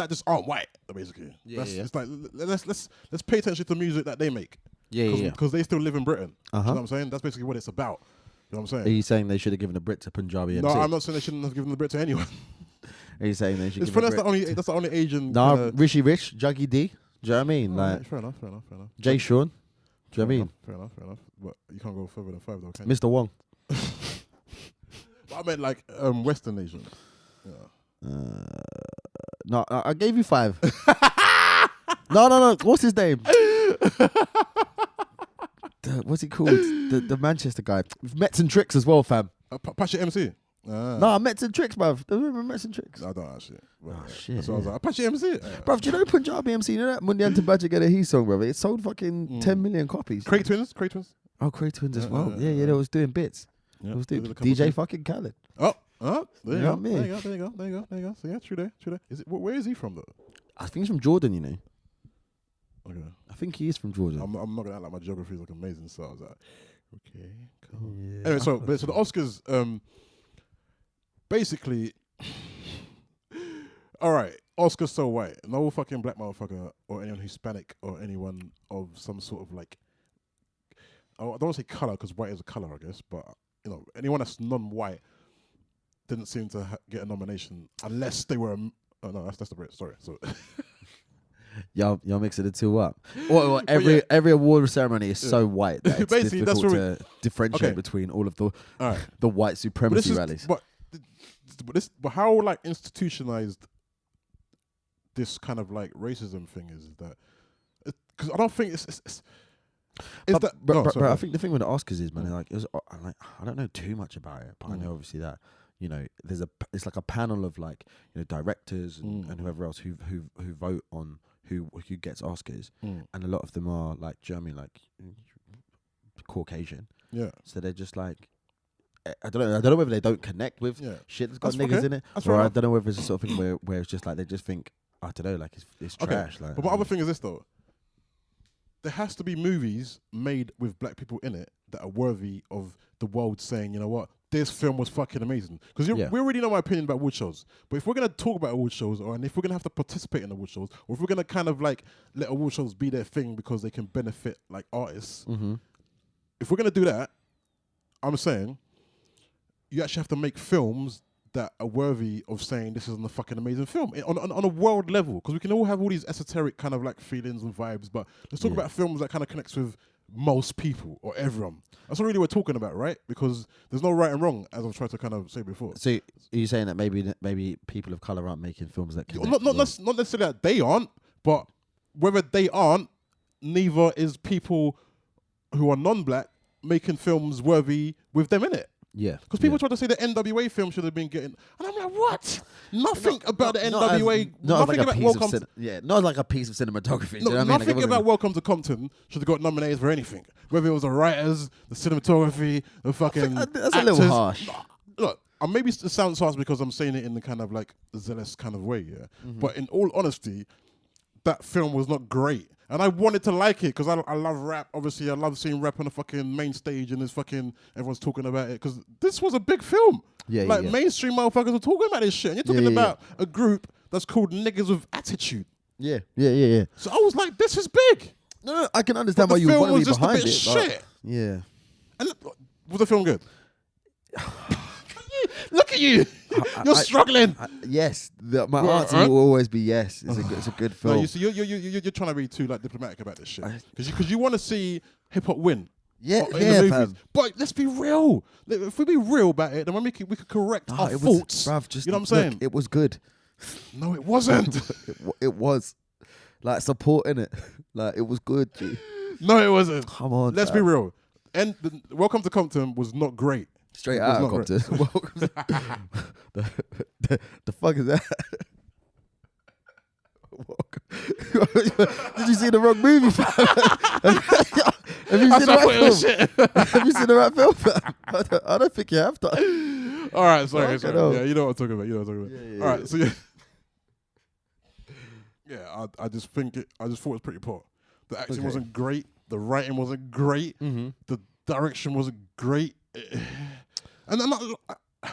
just aren't white basically. It's like let's pay attention to the music that they make. Because they still live in Britain. You know what I'm saying? That's basically what it's about. You know what I'm saying? Are you saying they should have given the Brits a Punjabi MC? No, I'm not saying they shouldn't have given the Brit to anyone. Are you saying they should? That's the only Asian. No, Rishi Rich, Juggy D. Do you know what I mean? Like, fair enough. Jay Sean. Do you know what I mean? Fair enough. But you can't go further than 5 though, can you? Mr. Wong. But I meant like Western Asian. Yeah. No, I gave you 5. No. What's his name? What's he called? The Manchester guy. Mets and Tricks as well, fam. Apache MC. No, Mets and Tricks, bruv. Do you remember Mets and Tricks? I don't actually. Shit. That's what I was like. Apache MC. Bruv, do you know Punjabi MC? You know that Mundian Tabaja Get a He song, bruv? It sold fucking 10 million copies. Craig Twins. Oh, Craig Twins as well. Yeah, they was doing bits. They was doing DJ fucking Khaled. Oh, there you go. There you go. So yeah, true there. Is it? Where is he from though? I think he's from Jordan, you know. Okay. I think he is from Jordan. I'm not gonna act like my geography is like amazing, so I was like, okay, cool. Yeah. Anyway, so the Oscars, basically, all right, Oscars so white. No fucking black motherfucker or anyone Hispanic or anyone of some sort of like, I don't want to say color because white is a color, I guess, but you know, anyone that's non-white didn't seem to get a nomination unless they were. Oh no, that's the Brit. Sorry. So. Y'all mixing the two up. Well, every award ceremony is so white that it's difficult to differentiate between all of the white supremacy rallies. But how like institutionalized this kind of like racism thing is that? Because I don't think it's I think the thing with the Oscars is, man, like I don't know too much about it, but I know obviously that. You know, it's like a panel of like, you know, directors and whoever else who vote on who gets Oscars, and a lot of them are like German, like Caucasian. Yeah. So they're just like, I don't know whether they don't connect with shit that's got niggas in it, or I don't know whether it's a sort of thing where it's just like they just think, I don't know, like it's trash. Like, but my other thing is this though. There has to be movies made with black people in it that are worthy of the world saying, you know what, this film was fucking amazing. Because we already know my opinion about award shows. But if we're going to talk about award shows, and if we're going to have to participate in award shows, or if we're going to kind of like let award shows be their thing because they can benefit like artists, if we're going to do that, I'm saying you actually have to make films that are worthy of saying this is a fucking amazing film on a world level, because we can all have all these esoteric kind of like feelings and vibes, but let's talk about films that kind of connects with most people or everyone. That's what really we're talking about, right? Because there's no right and wrong, as I've tried to kind of say before. So are you saying that maybe people of color aren't making films that connect? Not necessarily that they aren't, but whether they aren't, neither is people who are non-black making films worthy with them in it. Yeah. Because people try to say the NWA film should have been getting, and I'm like, what? Nothing about the NWA. Nothing about Welcome. Not like a piece of cinematography. No, nothing about Welcome to Compton should have got nominated for anything. Whether it was the writers, the cinematography, the fucking that's actors. a little harsh. Look, maybe it sounds harsh because I'm saying it in the kind of like zealous kind of way, yeah. But in all honesty, that film was not great. And I wanted to like it because I love rap. Obviously, I love seeing rap on the fucking main stage and everyone's talking about it because this was a big film. Mainstream motherfuckers are talking about this shit. And you're talking about a group that's called Niggas with Attitude. Yeah. So I was like, this is big. No, I can understand why you want to be behind it. Shit. Yeah. And was the film good? Look at you. You're struggling. Yes. My answer will always be yes. It's a good film. No, you see, you're trying to be too like diplomatic about this shit. Because you want to see hip hop win. Yeah, fam. But let's be real. If we be real about it, then we could correct our faults. Bruv, you know what I'm saying? It was good. No, it wasn't. it was. Like, supporting it. Like, it was good, G. No, it wasn't. Come on, let's be real. And Welcome to Compton was not great. Straight out of Compton. the fuck is that? Did you see the wrong movie? Have you seen the right film? Have you seen the right film? I don't think you have done. All right, sorry. Yeah, you know what I'm talking about. Yeah. All right, so I just thought it was pretty poor. The acting wasn't great. The writing wasn't great. The direction wasn't great. And I'm not,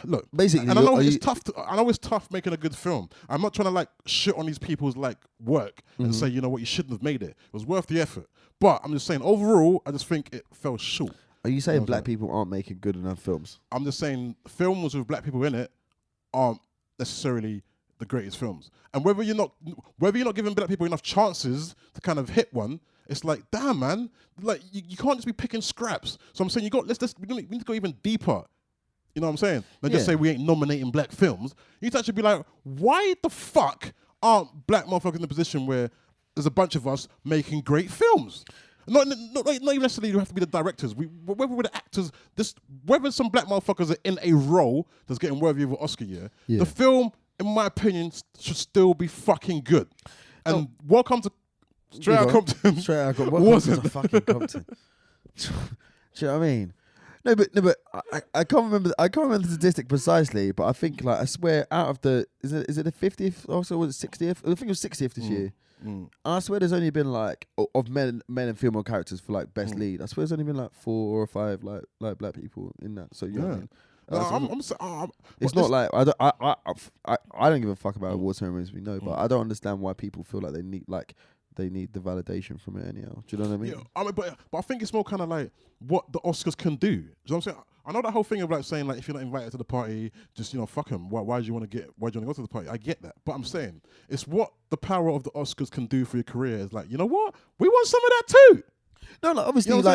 look, basically, and I know it's tough. I know it's tough making a good film. I'm not trying to like shit on these people's like work and say, you know what, you shouldn't have made it. It was worth the effort. But I'm just saying, overall, I just think it fell short. Are you saying black people aren't making good enough films? I'm just saying films with black people in it aren't necessarily the greatest films. And whether you're not giving black people enough chances to kind of hit one, it's like, damn, man, like you can't just be picking scraps. So I'm saying we need to go even deeper. You know what I'm saying? Than just say we ain't nominating black films. You need to actually be like, why the fuck aren't black motherfuckers in a position where there's a bunch of us making great films? Not even necessarily you have to be the directors. Whether we're the actors, whether some black motherfuckers are in a role that's getting worthy of an Oscar, the film, in my opinion, should still be fucking good. And Welcome to Straight Outta Compton. Welcome to fucking Compton. Do you know what I mean? No, but I can't remember the statistic precisely, but I think I swear out of the is it the 50th also, was it 60th? I think it was 60th this year. And I swear there's only been of men and female characters for best lead. I swear there's only been 4 or 5 like black people in that. So you know what I mean? It's not like I don't give a fuck about award ceremonies, we know, but I don't understand why people feel like they need the validation from it anyhow. Do you know what I mean? Yeah, but I think it's more kind of like what the Oscars can do. You know what I'm saying? I know that whole thing of saying if you're not invited to the party, just fuck them. Why do you want to go to the party? I get that, but I'm saying it's what the power of the Oscars can do for your career. Is you know what? We want some of that too. No, obviously, if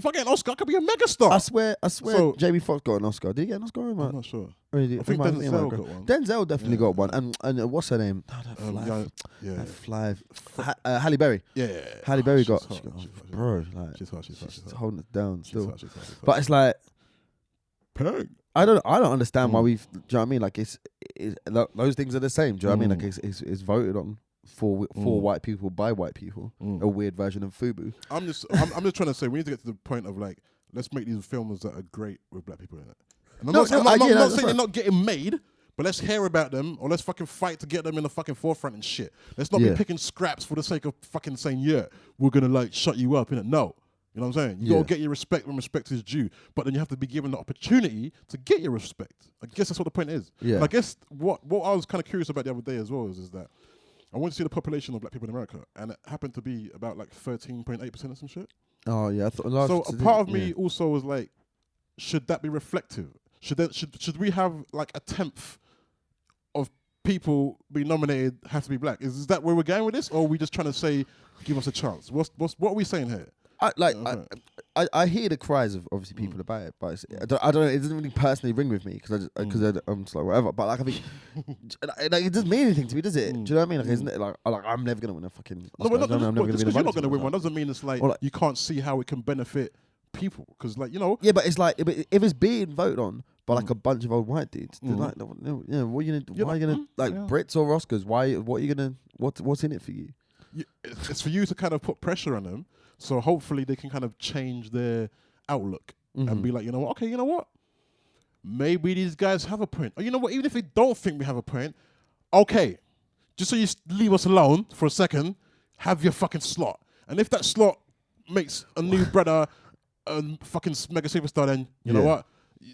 I get an Oscar, I could be a megastar. I swear, Jamie Foxx got an Oscar. Did he get an Oscar? I'm not sure. I think Denzel got one. Denzel definitely got one. And what's her name? Halle Berry. Yeah. Halle Berry got. Bro, she's holding it down still. She's hot. But it's like, Peg. I don't understand why we've. Do you know what I mean? It's those things are the same. Do you know what I mean? It's voted on. For white people by white people, a weird version of FUBU. I'm just trying to say we need to get to the point of let's make these films that are great with black people in it. And I'm not saying they're not getting made, but let's hear about them or let's fucking fight to get them in the fucking forefront and shit. Let's not be picking scraps for the sake of fucking saying we're gonna shut you up, innit? No. You know what I'm saying? You gotta get your respect when respect is due, but then you have to be given the opportunity to get your respect. I guess that's what the point is. Yeah. And I guess what I was kind of curious about the other day as well is that I went to see the population of black people in America, and it happened to be about 13.8% or some shit. Oh yeah, so a part of me also was should that be reflective? Should we have a 10th of people being nominated have to be black? Is that where we're going with this, or are we just trying to say give us a chance? What are we saying here? I hear the cries of obviously people about it, but I don't know. It doesn't really personally ring with me because I'm just like whatever. But like I think like it doesn't mean anything to me, does it? Do you know what I mean? Like isn't it like I'm never gonna win a fucking? No, but I'm never just gonna because you're not gonna win one doesn't mean it's like you can't see how it can benefit people. Because like yeah, but it's like if it's being voted on by like a bunch of old white dudes, they're like, what are you gonna? Why are you gonna like Brits or Oscars? What are you gonna? What's in it for you? It's for you to kind of put pressure on them, so hopefully they can kind of change their outlook and be like, you know what? Okay, you know what? Maybe these guys have a point. Or you know what? Even if they don't think we have a point, okay, just so you leave us alone for a second, have your fucking slot. And if that slot makes a new brother a fucking mega superstar, then you know what?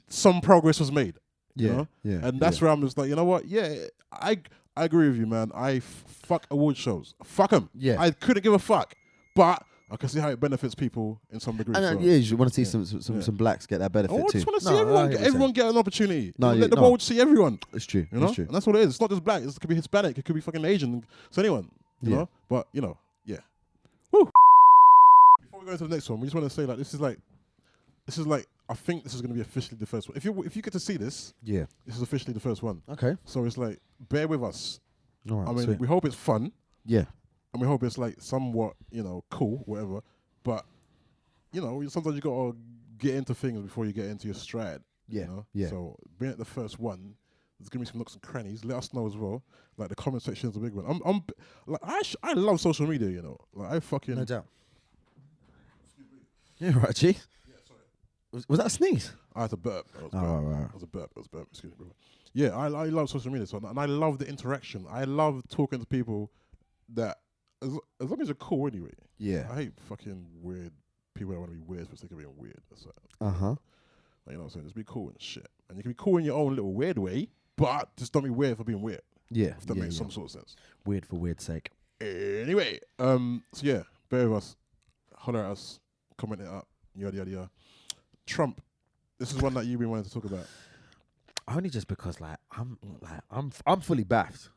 Some progress was made. You know? And that's where I'm just like, you know what? Yeah, I agree with you, man. I fuck award shows. Fuck them. Yeah. I couldn't give a fuck. But I can see how it benefits people in some degree. And you want to see some blacks get that benefit too. I just want to see everyone get an opportunity. No, let the world see everyone. It's true. You know? It's true. And that's what it is. It's not just black. It could be Hispanic. It could be fucking Asian. It's anyone. You know? But, you know, yeah. Woo. Before we go into the next one, we just want to say, like, this is like, I think this is going to be officially the first one. If you get to see this, this is officially the first one. Okay. So it's like, bear with us. All right, I mean, we hope it's fun. Yeah. And we hope it's like somewhat, you know, cool, whatever. But, you know, sometimes you got to get into things before you get into your stride. Yeah. You know? Yeah. So being at the first one, there's going to be some nooks and crannies. Let us know as well. Like the comment section is a big one. I love social media, you know. Like I fucking... No doubt. Yeah, right, G. Yeah, sorry. Was that a sneeze? I had to burp. That was right. That was a burp. Excuse me, brother. Yeah, I love social media. So, and I love the interaction. I love talking to people that, as long as you're cool anyway. Yeah. I hate fucking weird people that want to be weird for the sake of being weird. That's like, like, you know what I'm saying? Just be cool and shit. And you can be cool in your own little weird way, but just don't be weird for being weird. Yeah. If that makes some sort of sense. Weird for weird's sake. Anyway, so yeah, bear with us. Holler at us. Comment it up. Yada, yada, yada. Trump. This is one that you've been wanting to talk about. Only just because I'm fully baffed.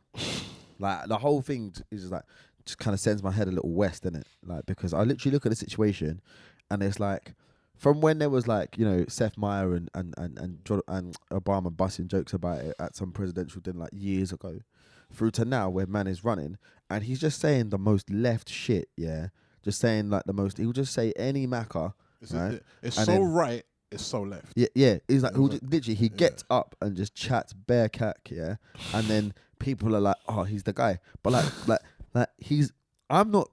Like the whole thing is like just kind of sends my head a little west, innit? Like because I literally look at the situation, and it's like from when there was like, you know, Seth Meyer and Obama busting jokes about it at some presidential dinner like years ago, through to now where man is running and he's just saying the most left shit, just saying like the most. He'll just say any macker. Right? It's so right. It's so left. Yeah. He's like, literally, he gets up and just chats bare cack, and then people are like, oh, he's the guy. But like he's. I'm not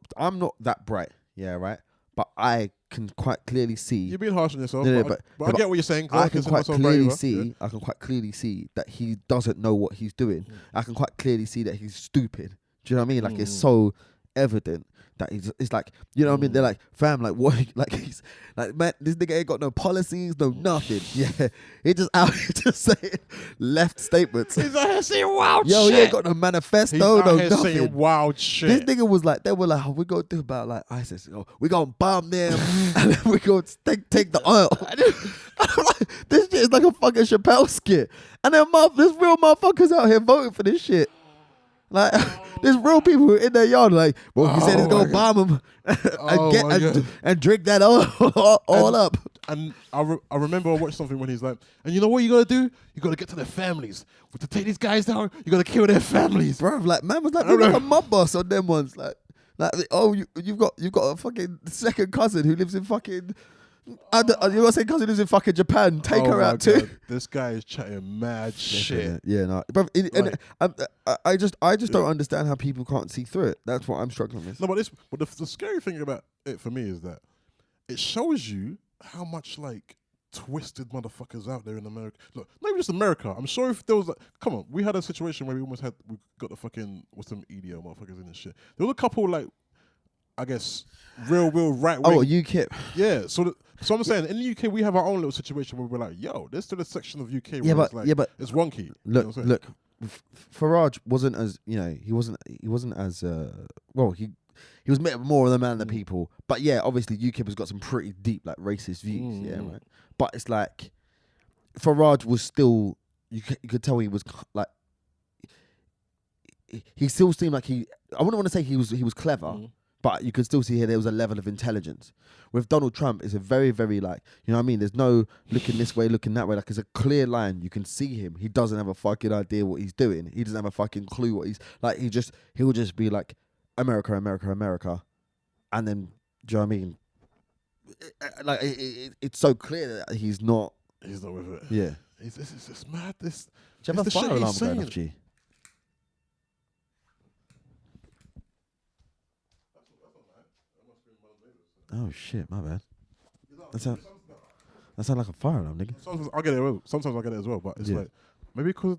that bright, right? But I can quite clearly see. You're being harsh on yourself. No, but I get what you're saying. I can quite clearly see. I can quite clearly see that he doesn't know what he's doing. I can quite clearly see that he's stupid. Do you know what I mean? Like it's so evident that it's like, you know what I mean? They're like, fam, like what? Like he's like, man, this nigga ain't got no policies, no nothing. Yeah, he just out here just saying left statements. He's out here saying wild shit. He ain't got no manifesto, he's out no here nothing. Saying wild shit. This nigga was like, they were like, oh, we gonna do about like ISIS. Oh, we gonna bomb them and then we gonna take the oil. I'm like, this shit is like a fucking Chappelle skit. And then there's real motherfuckers out here voting for this shit. Like, there's real people in their yard like, well, he said he's going to bomb them and drink that all up. And I remember I watched something when he's like, and you know what you got to do? You got to get to their families. To take these guys down, you got to kill their families. Bro, like, man was like a mob boss on them ones. Like oh, you've got a fucking second cousin who lives in fucking... you want to say cousin lives in fucking Japan? Take her out too. This guy is chatting mad shit. Yeah, no, bro. I just don't understand how people can't see through it. That's what I'm struggling with. No, but the scary thing about it for me is that it shows you how much like twisted motherfuckers out there in America. Look, not even just America. I'm sure if there was like, come on, we had a situation where we got the fucking some EDO motherfuckers in this shit. There was a couple like, I guess, real right wing. Oh, UKIP. Yeah, so I'm saying in the UK we have our own little situation where we're like, yo, there's still a section of UK where but it's wonky. Look, Farage wasn't as, you know, he wasn't as well. He was more of the man than people, but yeah, obviously UKIP has got some pretty deep like racist views, right. But it's like Farage was still, you could tell he was like, he still seemed like I wouldn't want to say he was clever. But you could still see here there was a level of intelligence. With Donald Trump, it's a very, very like, you know what I mean? There's no looking this way, looking that way. Like, it's a clear line. You can see him. He doesn't have a fucking idea what he's doing. He doesn't have a fucking clue what he's like. He'll just be like, America, America, America. And then, do you know what I mean? It's so clear that he's not with it. Yeah. It's mad. Do you have a fire alarm going off, G? Oh shit, my bad. That sound like a fire alarm, nigga. Sometimes I get it as well, but it's like maybe because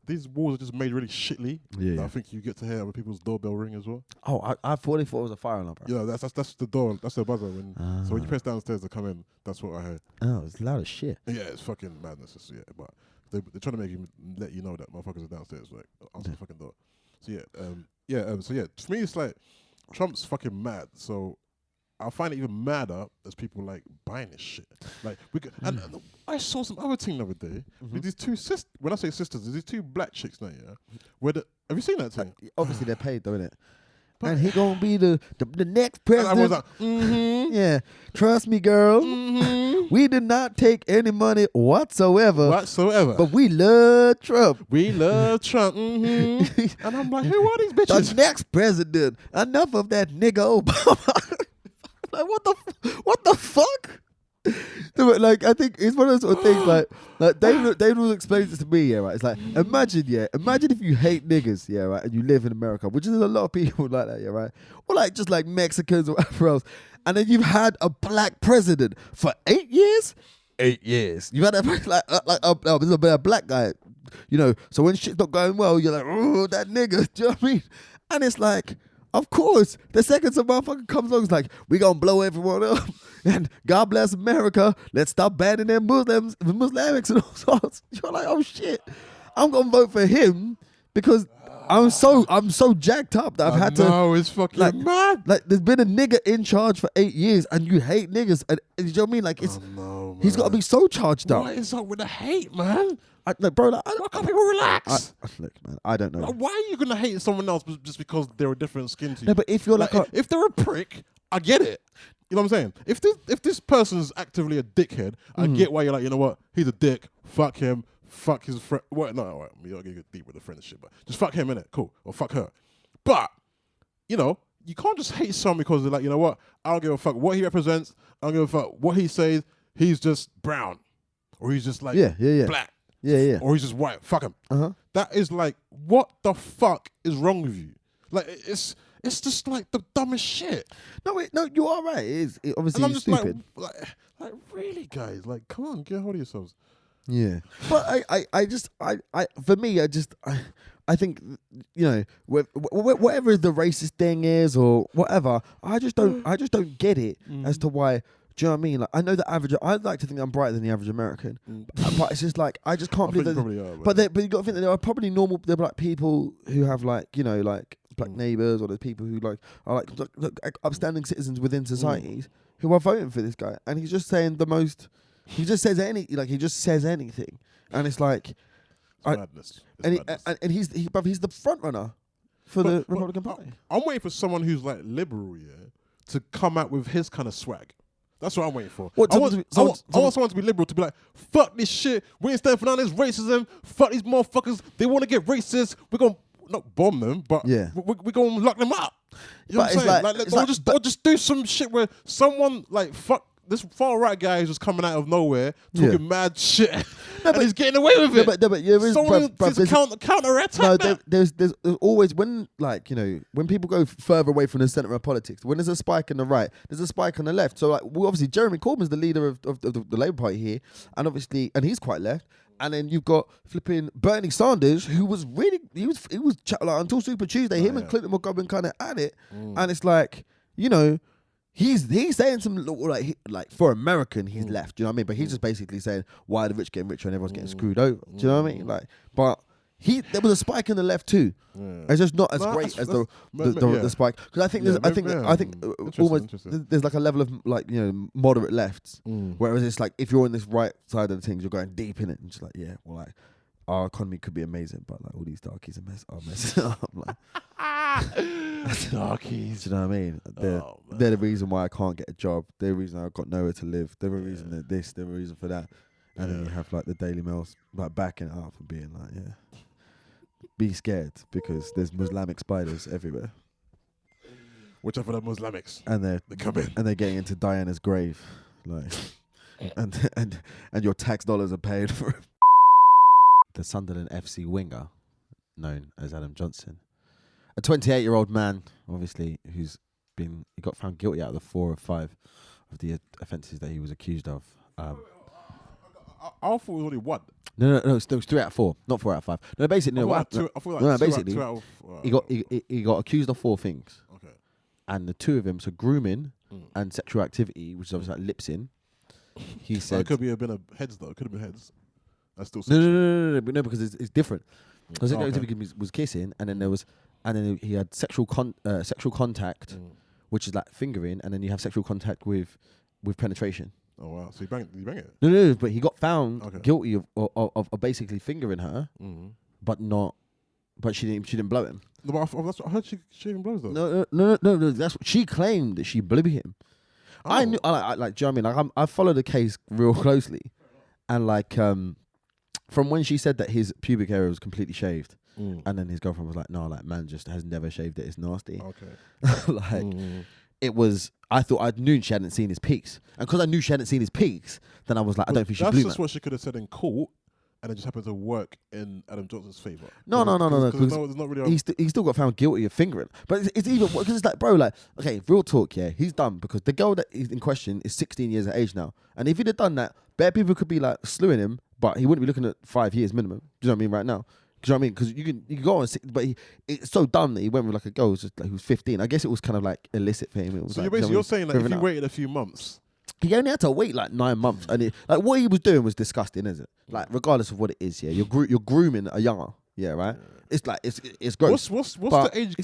these walls are just made really shitly. I think you get to hear other people's doorbell ring as well. Oh, I thought it was a fire alarm, bro. Yeah, that's the door. That's the buzzer. So when you press downstairs to come in, that's what I heard. Oh, it's loud as shit. Yeah, it's fucking madness. But they're trying to let you know that motherfuckers are downstairs. Like, answer the fucking door. So for me, it's like Trump's fucking mad. So I find it even madder as people like buying this shit. Like and I saw some other thing the other day. With these two sisters. When I say sisters, there's these two black chicks now. Yeah, have you seen that thing? Obviously, they're paid, though, innit? And he gonna be the next president. I was like, yeah, trust me, girl. We did not take any money whatsoever. But we love Trump. And I'm like, who are these bitches? The next president. Enough of that nigga Obama. Like, what the fuck? Like, I think it's one of those sort of things. Like David will explain this to me. Yeah, right. It's like, imagine if you hate niggas, yeah, right, and you live in America, which is a lot of people like that, yeah, right, or like just like Mexicans or whatever else, and then you've had a black president for 8 years. 8 years. You've had there's a black guy, you know. So when shit's not going well, you're like, oh, that nigga. Do you know what I mean? And it's like, of course, the second some motherfucker comes along, it's like, we gonna blow everyone up. And God bless America. Let's stop banning them Muslims, Islamics and all sorts. You're like, oh shit. I'm gonna vote for him because I'm so jacked up that I've had to. No, it's fucking mad. Like, there's been a nigga in charge for 8 years and you hate niggas. And you know what I mean? Like, it's he's gotta be so charged up. What is up with the hate, man? Why can't people relax? Look, man, I don't know. Like, why are you gonna hate someone else just because they're a different skin to you? No, but if you're like if they're a prick, I get it. You know what I'm saying? If this person's actively a dickhead, I get why you're like, you know what? He's a dick. Fuck him. Fuck his friend. What? No, all right. You don't get deep with the friend and shit, but just fuck him, innit? Cool. Or fuck her. But, you know, you can't just hate someone because they're like, you know what? I don't give a fuck what he represents. I don't give a fuck what he says. He's just brown. Or he's just like black. Yeah. Or he's just white. Fuck him. That is like, what the fuck is wrong with you? Like, it's just like the dumbest shit. No, you are right. It obviously, and I'm just stupid. Like, really, guys? Like, come on, get a hold of yourselves. Yeah, but for me, I think, you know, whatever the racist thing is or whatever, I just don't get it as to why. Do you know what I mean? Like, I know the average. I'd like to think I'm brighter than the average American, but it's just like I just can't believe that. But you got to think that there are probably there are like people who have like, you know, like black neighbours, or there's people who like are like upstanding citizens within societies who are voting for this guy, and he's just saying the most. He just says anything, and it's like, madness. And he's the front runner for the Republican Party. I'm waiting for someone who's like liberal, to come out with his kind of swag. That's what I'm waiting for. I want someone to be liberal, to be like, fuck this shit. We ain't standing for none of this racism. Fuck these motherfuckers. They want to get racist. We're going to not bomb them, but we're going to lock them up. You know what I'm saying? Or just do some shit where someone like, fuck this far right guy is just coming out of nowhere talking mad shit, and he's getting away with it. But there is someone to counterattack. No, there's always, when, like, you know, when people go further away from the centre of politics, when there's a spike on the right, there's a spike on the left. So like, obviously Jeremy Corbyn's the leader of the Labour Party here, and obviously, and he's quite left. And then you've got flipping Bernie Sanders, who was really he was like, until Super Tuesday, him and Clinton were going kind of at it, and it's like, you know. He's saying some like for American he's left, do you know what I mean? But he's just basically saying why are the rich getting richer and everyone's getting screwed over. Do you know what I mean? Like, but there was a spike in the left too. It's just not as great as the spike, because I think almost there's like a level of, like, you know, moderate lefts, whereas it's like if you're on this right side of the things, you're going deep in it and just like, yeah, well, like, our economy could be amazing, but like all these darkies are messing up. Like. Darkies. Do you know what I mean? They're the reason why I can't get a job. They're the reason I've got nowhere to live. They're the reason that this. They're the reason for that. And then you have like the Daily Mail's like backing it up and being like, be scared because there's Muslimic spiders everywhere. Which are for the Muslimics. And they come in. And they're getting into Diana's grave. Like and your tax dollars are paid for it. The Sunderland FC winger, known as Adam Johnson. A 28-year-old man, obviously, he got found guilty out of the 4 or 5 of the offences that he was accused of. I thought it was only 1. No, it was 3 out of 4, not 4 out of 5. No, basically, he got accused of 4 things. Okay. And the 2 of them, so grooming and sexual activity, which is obviously like lip-sync. He said... it could have been heads, though. It could have been heads. That's still no, because it's different. Because was kissing, and then he had sexual contact, which is like fingering, and then you have sexual contact with penetration. Oh wow! So you bang it? No, but he got found guilty of basically fingering her, but she didn't blow him. No, but that's what I heard. She didn't blow though. No. That's what she claimed, that she blew him. Oh. I knew. I like. Do you know what I mean? Like I followed the case real closely, and like from when she said that his pubic area was completely shaved, and then his girlfriend was like, "No, like man just has never shaved it. It's nasty." Okay. It was. I thought I knew she hadn't seen his peaks, and because I knew she hadn't seen his peaks, then I was like, I don't think she blew. That's just what she could have said in court, and it just happened to work in Adam Johnson's favour. No. Because there's not really. He still got found guilty of fingering, but it's even because it's like, bro, like, okay, real talk, yeah, he's done because the girl that is in question is 16 years of age now, and if he'd have done that, bare people could be like slewing him, but he wouldn't be looking at 5 years minimum. Do you know what I mean? Right now. Do you know what I mean? Because you can go on, but it's so dumb that he went with like a girl who's just like, he was 15. I guess it was kind of like illicit for him. It was so like, you're saying that if he waited a few months, he only had to wait like 9 months, and like what he was doing was disgusting, isn't it? Like regardless of what it is, yeah, you're grooming a younger, yeah, right? It's like it's gross. What's the age?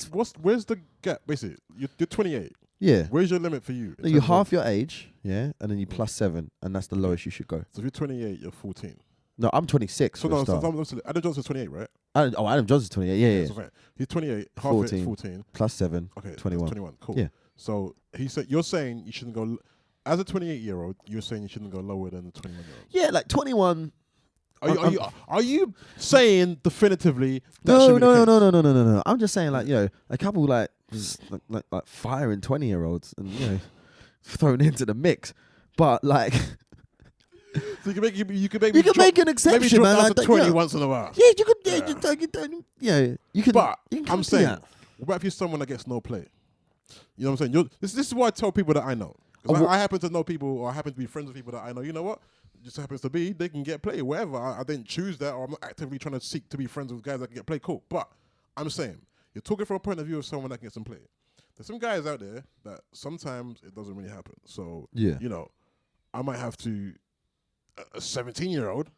Where's the gap? Basically, you're 28. Yeah. Where's your limit for you? No, you're half your age, yeah, and then you plus 7, and that's the lowest you should go. So if you're 28, you're 14. No, I'm 26. So Adam Johnson's 28, right? Adam Johnson's 28. Yeah. So he's 28. Half 14, 14 plus 7. Okay, 21. 21. Cool. Yeah. So you're saying you shouldn't go as a 28-year-old. You're saying you shouldn't go lower than the 21-year-old. Yeah, like 21. Are you saying definitively? No. I'm just saying, like, you know, a couple like firing 20-year-olds and thrown into the mix, but like. So you can make an exception, man. Like 20 once in a while. Yeah, you could. You can. But I'm saying, what if you're someone that gets no play? You know what I'm saying? This is why I tell people that I know. I happen to know people, or I happen to be friends with people that I know. You know what? It just happens to be they can get play wherever. I didn't choose that, or I'm not actively trying to seek to be friends with guys that can get play. Cool. But I'm saying, you're talking from a point of view of someone that can get some play. There's some guys out there that sometimes it doesn't really happen. So I might have to. A 17-year-old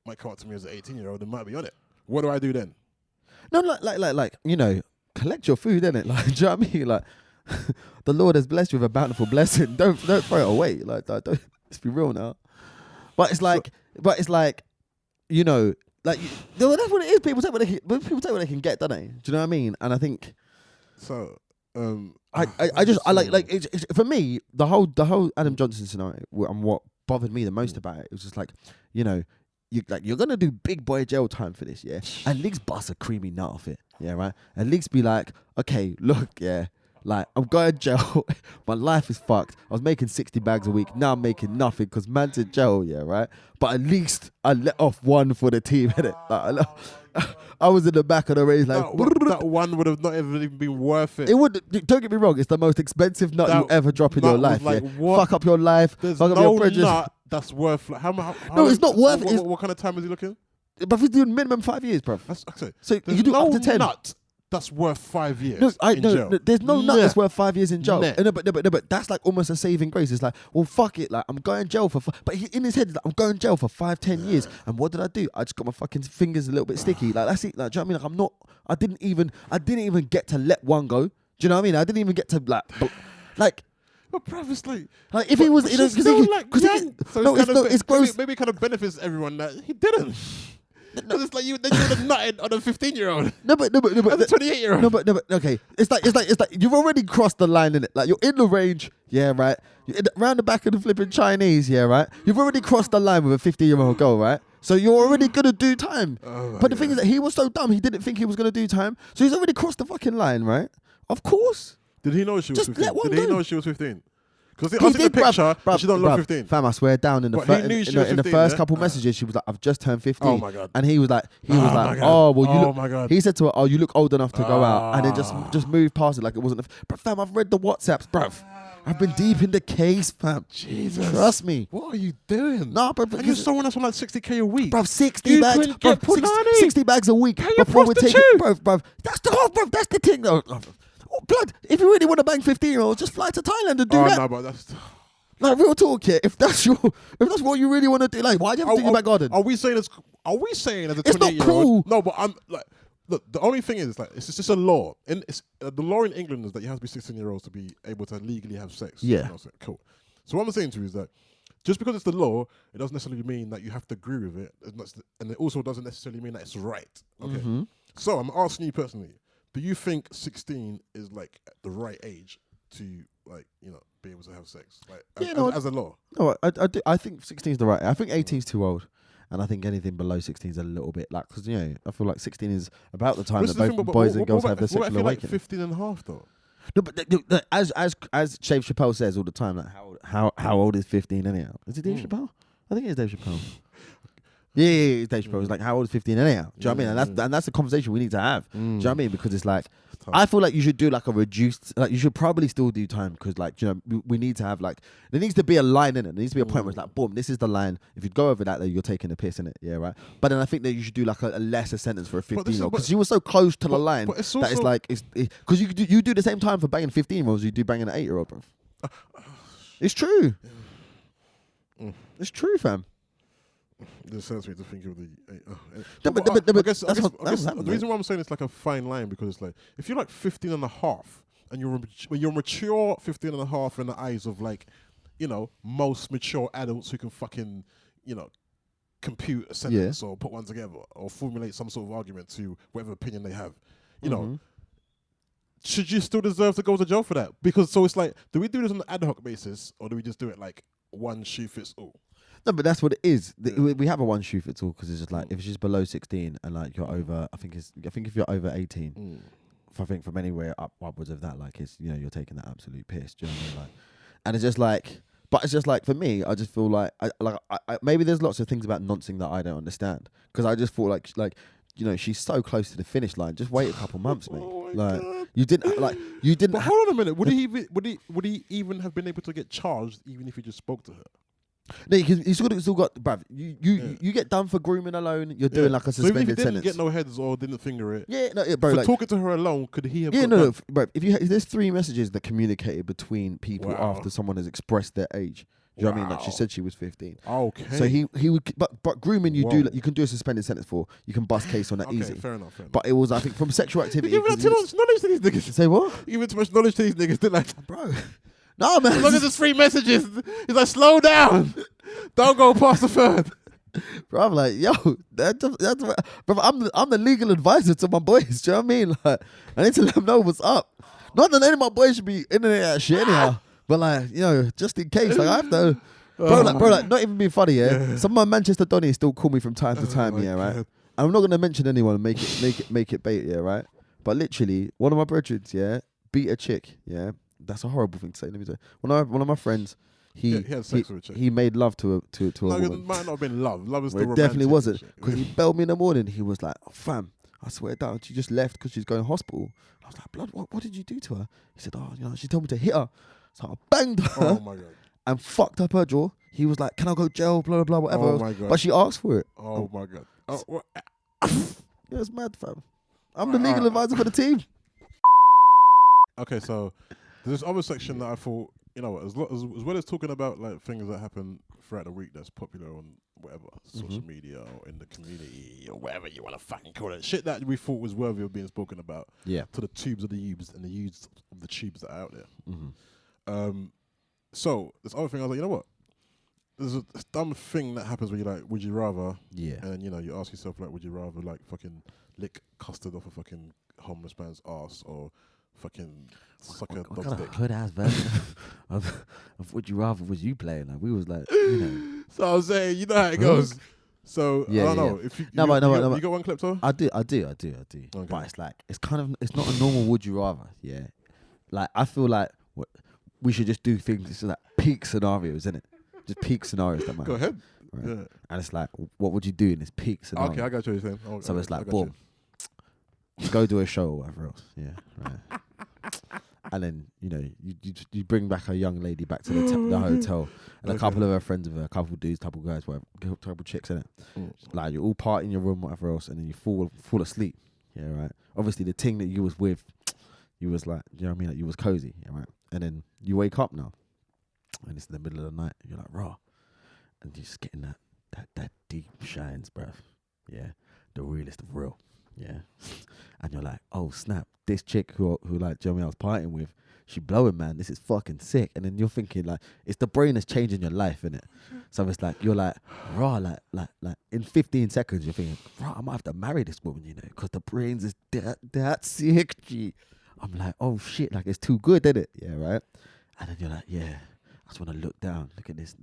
might come up to me as an 18-year-old and might be on it. What do I do then? No, like collect your food, innit? Like, do you know what I mean? Like, the Lord has blessed you with a bountiful blessing. Don't throw it away. Like, don't. Let's be real now. But it's like, that's what it is. People take what they can get, don't they? Do you know what I mean? And I think. So, for me, the whole Adam Johnson scenario and what bothered me the most about it was just like, you're gonna do big boy jail time for this, yeah. At least bust a creamy nut off it, yeah, right. At least be like, okay, look, yeah, like I'm going to jail. My life is fucked. I was making 60 bags a week. Now I'm making nothing because man's in jail, yeah, right. But at least I let off one for the team, innit? Like, I was in the back of the race, like that one would have not even been worth it. It would. Don't get me wrong. It's the most expensive nut you'll ever drop in your life. Like, yeah? Fuck up your life. There's fuck up no your prejudice. nut that's worth. Like, how no, it's not worth it. What kind of time is he looking? But he's doing minimum 5 years, bro. That's okay. So you can do up to 10. Nut that's worth 5 years. In jail. No, there's no nut that's worth 5 years in jail. No, but that's like almost a saving grace. It's like, well, fuck it. Like, I'm going to jail for. But in his head, like, I'm going to jail for 5-10 years. And what did I do? I just got my fucking fingers a little bit sticky. Like, that's it. Like, do you know what I mean? Like, I didn't even get to let one go. Do you know what I mean? I didn't even get to like. But bruv, it's like if he was, it's gross. Maybe it kind of benefits everyone that he didn't. Because it's like you would have nutted on a 15-year-old. No, but As a 28-year-old. No, but okay. It's like you've already crossed the line in it. Like you're in the range, yeah, right. You're round the back of the flipping Chinese, yeah, right. You've already crossed the line with a 15-year-old girl, right. So you're already gonna do time. But the thing is that he was so dumb, he didn't think he was gonna do time. So he's already crossed the fucking line, right? Of course. Did he know she was 15? Did he know she was 15? Because I see the bruv, picture, bruv, she don't look bruv, 15. Fam, I swear down in the in the first couple messages, she was like, "I've just turned 15." Oh my god! And he was like, "Oh well, you look." He said to her, "Oh, you look old enough to go out," and then just moved past it like it wasn't. But fam, I've read the WhatsApps, bruv. I've been deep in the case, fam. Jesus, trust me. What are you doing? No, but you're someone that's on like 60k a week, bruv. 60 bags, bruv, 60 bags a week. Before we're taking, bruv. That's the thing, though. Oh, blood. If you really want to bang 15-year-olds, just fly to Thailand and do that. No, but that's. Like real talk here, if that's what you really want to do, like why do you have to do your back garden? Are we saying as a 28-year-old? It's not cool. No, but I'm like, look, the only thing is like it's just a law. The law in England is that you have to be 16-year-olds to be able to legally have sex. Yeah. You know, cool. So what I'm saying to you is that just because it's the law, it doesn't necessarily mean that you have to agree with it, and it also doesn't necessarily mean that it's right. Okay. Mm-hmm. So I'm asking you personally, do you think 16 is like the right age to be able to have sex, like as a law? No, I do. I think 16 is the right. I think 18 is too old, and I think anything below 16 is a little bit like because I feel like 16 is about the time that both boys and girls have their sexual awakening. Like 15 and a half though. No, but as Dave Chappelle says all the time, like how old is 15 anyhow? Is it Dave Chappelle? I think it's Dave Chappelle. Yeah, it's Dave Chappelle. It's like, how old is 15 anyhow? Do you know what I mean? And that's the conversation we need to have. Do you know what I mean? Because it's like, I feel like you should do like a reduced, like you should probably still do time because like, we need to have like, there needs to be a line in it. There needs to be a point where it's like, boom, this is the line. If you go over that, then you're taking a piss in it. Yeah, right? But then I think that you should do like a lesser sentence for a 15-year-old because you were so close to the line that it's like, because you do the same time for banging 15-year-olds you do banging an 8-year-old, bro. It's true. It's true, fam. This hurts me to think of the. I guess the reason why I'm saying it's like a fine line because it's like if you're like 15 and a half and you're mature 15 and a half in the eyes of like, most mature adults who can fucking, compute a sentence or put one together or formulate some sort of argument to whatever opinion they have, should you still deserve to go to jail for that? Because so it's like, do we do this on an ad hoc basis or do we just do it like one shoe fits all? No, but that's what it is. We have a one shoe fits all because it's just like if it's just below 16 and like you're over, I think if you're over 18, I think from anywhere upwards of that, like it's you're taking that absolute piss. Do you know what I mean? Like, and it's just like, but it's just like for me, I just feel like I maybe there's lots of things about noncing that I don't understand because I just feel like she's so close to the finish line. Just wait a couple months, mate. Like God. you didn't. But hold on a minute. Would he even have been able to get charged even if he just spoke to her? No, because he's still got, bruv. You get done for grooming alone. You're doing like a suspended sentence. So if he didn't get no heads or didn't finger it. Yeah, no, bro. For talking to her alone, could he have? Yeah, no, bro. If there's 3 messages that communicated between people after someone has expressed their age. Do you know what I mean? Like she said she was 15. Okay. So he would, but grooming you you can do a suspended sentence for. You can bust case on that easy. Fair enough. But it was I think from sexual activity. You're giving too much knowledge to these niggas. Say what? You're giving too much knowledge to these niggas, didn't I? Bro. No, man. As long as there's 3 messages, he's like, slow down. Don't go past the 3rd. Bro, I'm like, yo, bro, I'm the legal advisor to my boys. Do you know what I mean? Like, I need to let them know what's up. Not that any of my boys should be in that shit anyhow. But like, just in case, like I have to. Bro, not even being funny, yeah. Some of my Manchester Donnies still call me from time to time, right? And I'm not gonna mention anyone and make it bait, yeah, right? But literally, one of my brethren, beat a chick, yeah. That's a horrible thing to say. Let me tell you. One of my friends, he had sex with a chick. He made love to a woman. It might not have been love. Love is the romantic. It definitely wasn't. Because he belled me in the morning. He was like, oh, fam, I swear down, she just left because she's going to hospital. I was like, blood, what did you do to her? He said, she told me to hit her. So I banged her. Oh my God. And fucked up her jaw. He was like, can I go jail, blah, blah, blah, whatever. Oh my God. But she asked for it. Oh my God. It was mad, fam. I'm the legal advisor for the team. Okay, so there's this other section that I thought, as well as talking about like things that happen throughout the week that's popular on whatever, social media or in the community or whatever you want to fucking call it. Shit that we thought was worthy of being spoken about. Yeah. To the tubes of the youths and the youths of the tubes that are out there. So this other thing, I was like, you know what? there's a dumb thing that happens when you like, would you rather? Yeah. And you know, you ask yourself like, would you rather like fucking lick custard off a fucking homeless man's ass or fucking suck a What dog's kind of dick? hood ass version of Would You Rather was you playing? Like we was like, you know. So I'm saying, you know how it goes. So Yeah, I don't yeah, know if you No, you got one Klepto? I do. Okay. But it's like it's not a normal would you rather. Yeah. Like I feel like we should just do things. It's like peak scenarios, isn't it? Just peak scenarios that matter. Go ahead. Right? Yeah. And it's like, what would you do in this peak scenario? Okay, I got you what you're saying. So it's I like, got boom, you go do a show or whatever else. Yeah, right. And then, you know, you bring back a young lady back to the hotel, and a couple of her friends of her, a couple of dudes, couple of guys, whatever, couple of chicks in it. Like you all party in your room, whatever else, and then you fall asleep. Yeah, right. Obviously, the thing that you was with, you was like, you know what I mean? Like you was cozy, yeah, right. And then you wake up now, and it's in the middle of the night. And you're like, raw, and you're just getting that deep shines, bruv. Yeah, the realest of real. Yeah, and you're like, oh snap, this chick who like, do you know what I mean, I was partying with, she blowing, man, this is fucking sick. And then you're thinking like, it's the brain that's changing your life, innit? So it's like, you're like, raw, like in 15 seconds you're thinking, raw, I might have to marry this woman, you know, because the brains is that sick, G. I'm like, oh shit, like it's too good, isn't it? Yeah, right. And then you're like, yeah, I just want to look down, look at this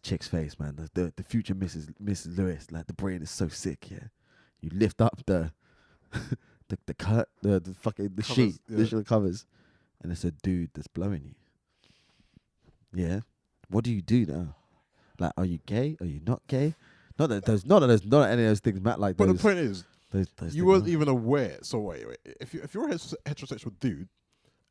chick's face, man. The future Mrs. Lewis, like the brain is so sick, yeah. You lift up the fucking the sheet, the covers, and it's a dude that's blowing you. Yeah, what do you do now? Like, are you gay? Are you not gay? Not that any of those things matter. Like, but those, the point is, those you weren't even aware. So wait, if you're a heterosexual dude,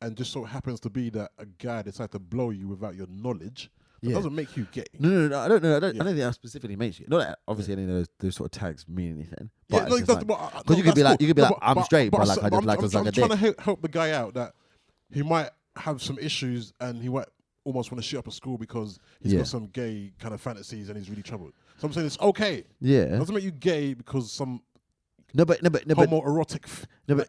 and just so happens to be that a guy decided to blow you without your knowledge, that doesn't make you gay. No. I don't know. I don't think that specifically makes you. Not that obviously any of those sort of tags mean anything. But because you could be like, I'm straight, but like I just like to suck a dick. I'm trying to help the guy out that he might have some issues and he might almost want to shit up a school because he's got some gay kind of fantasies and he's really troubled. So I'm saying it's okay. Yeah, it doesn't make you gay because some homoerotic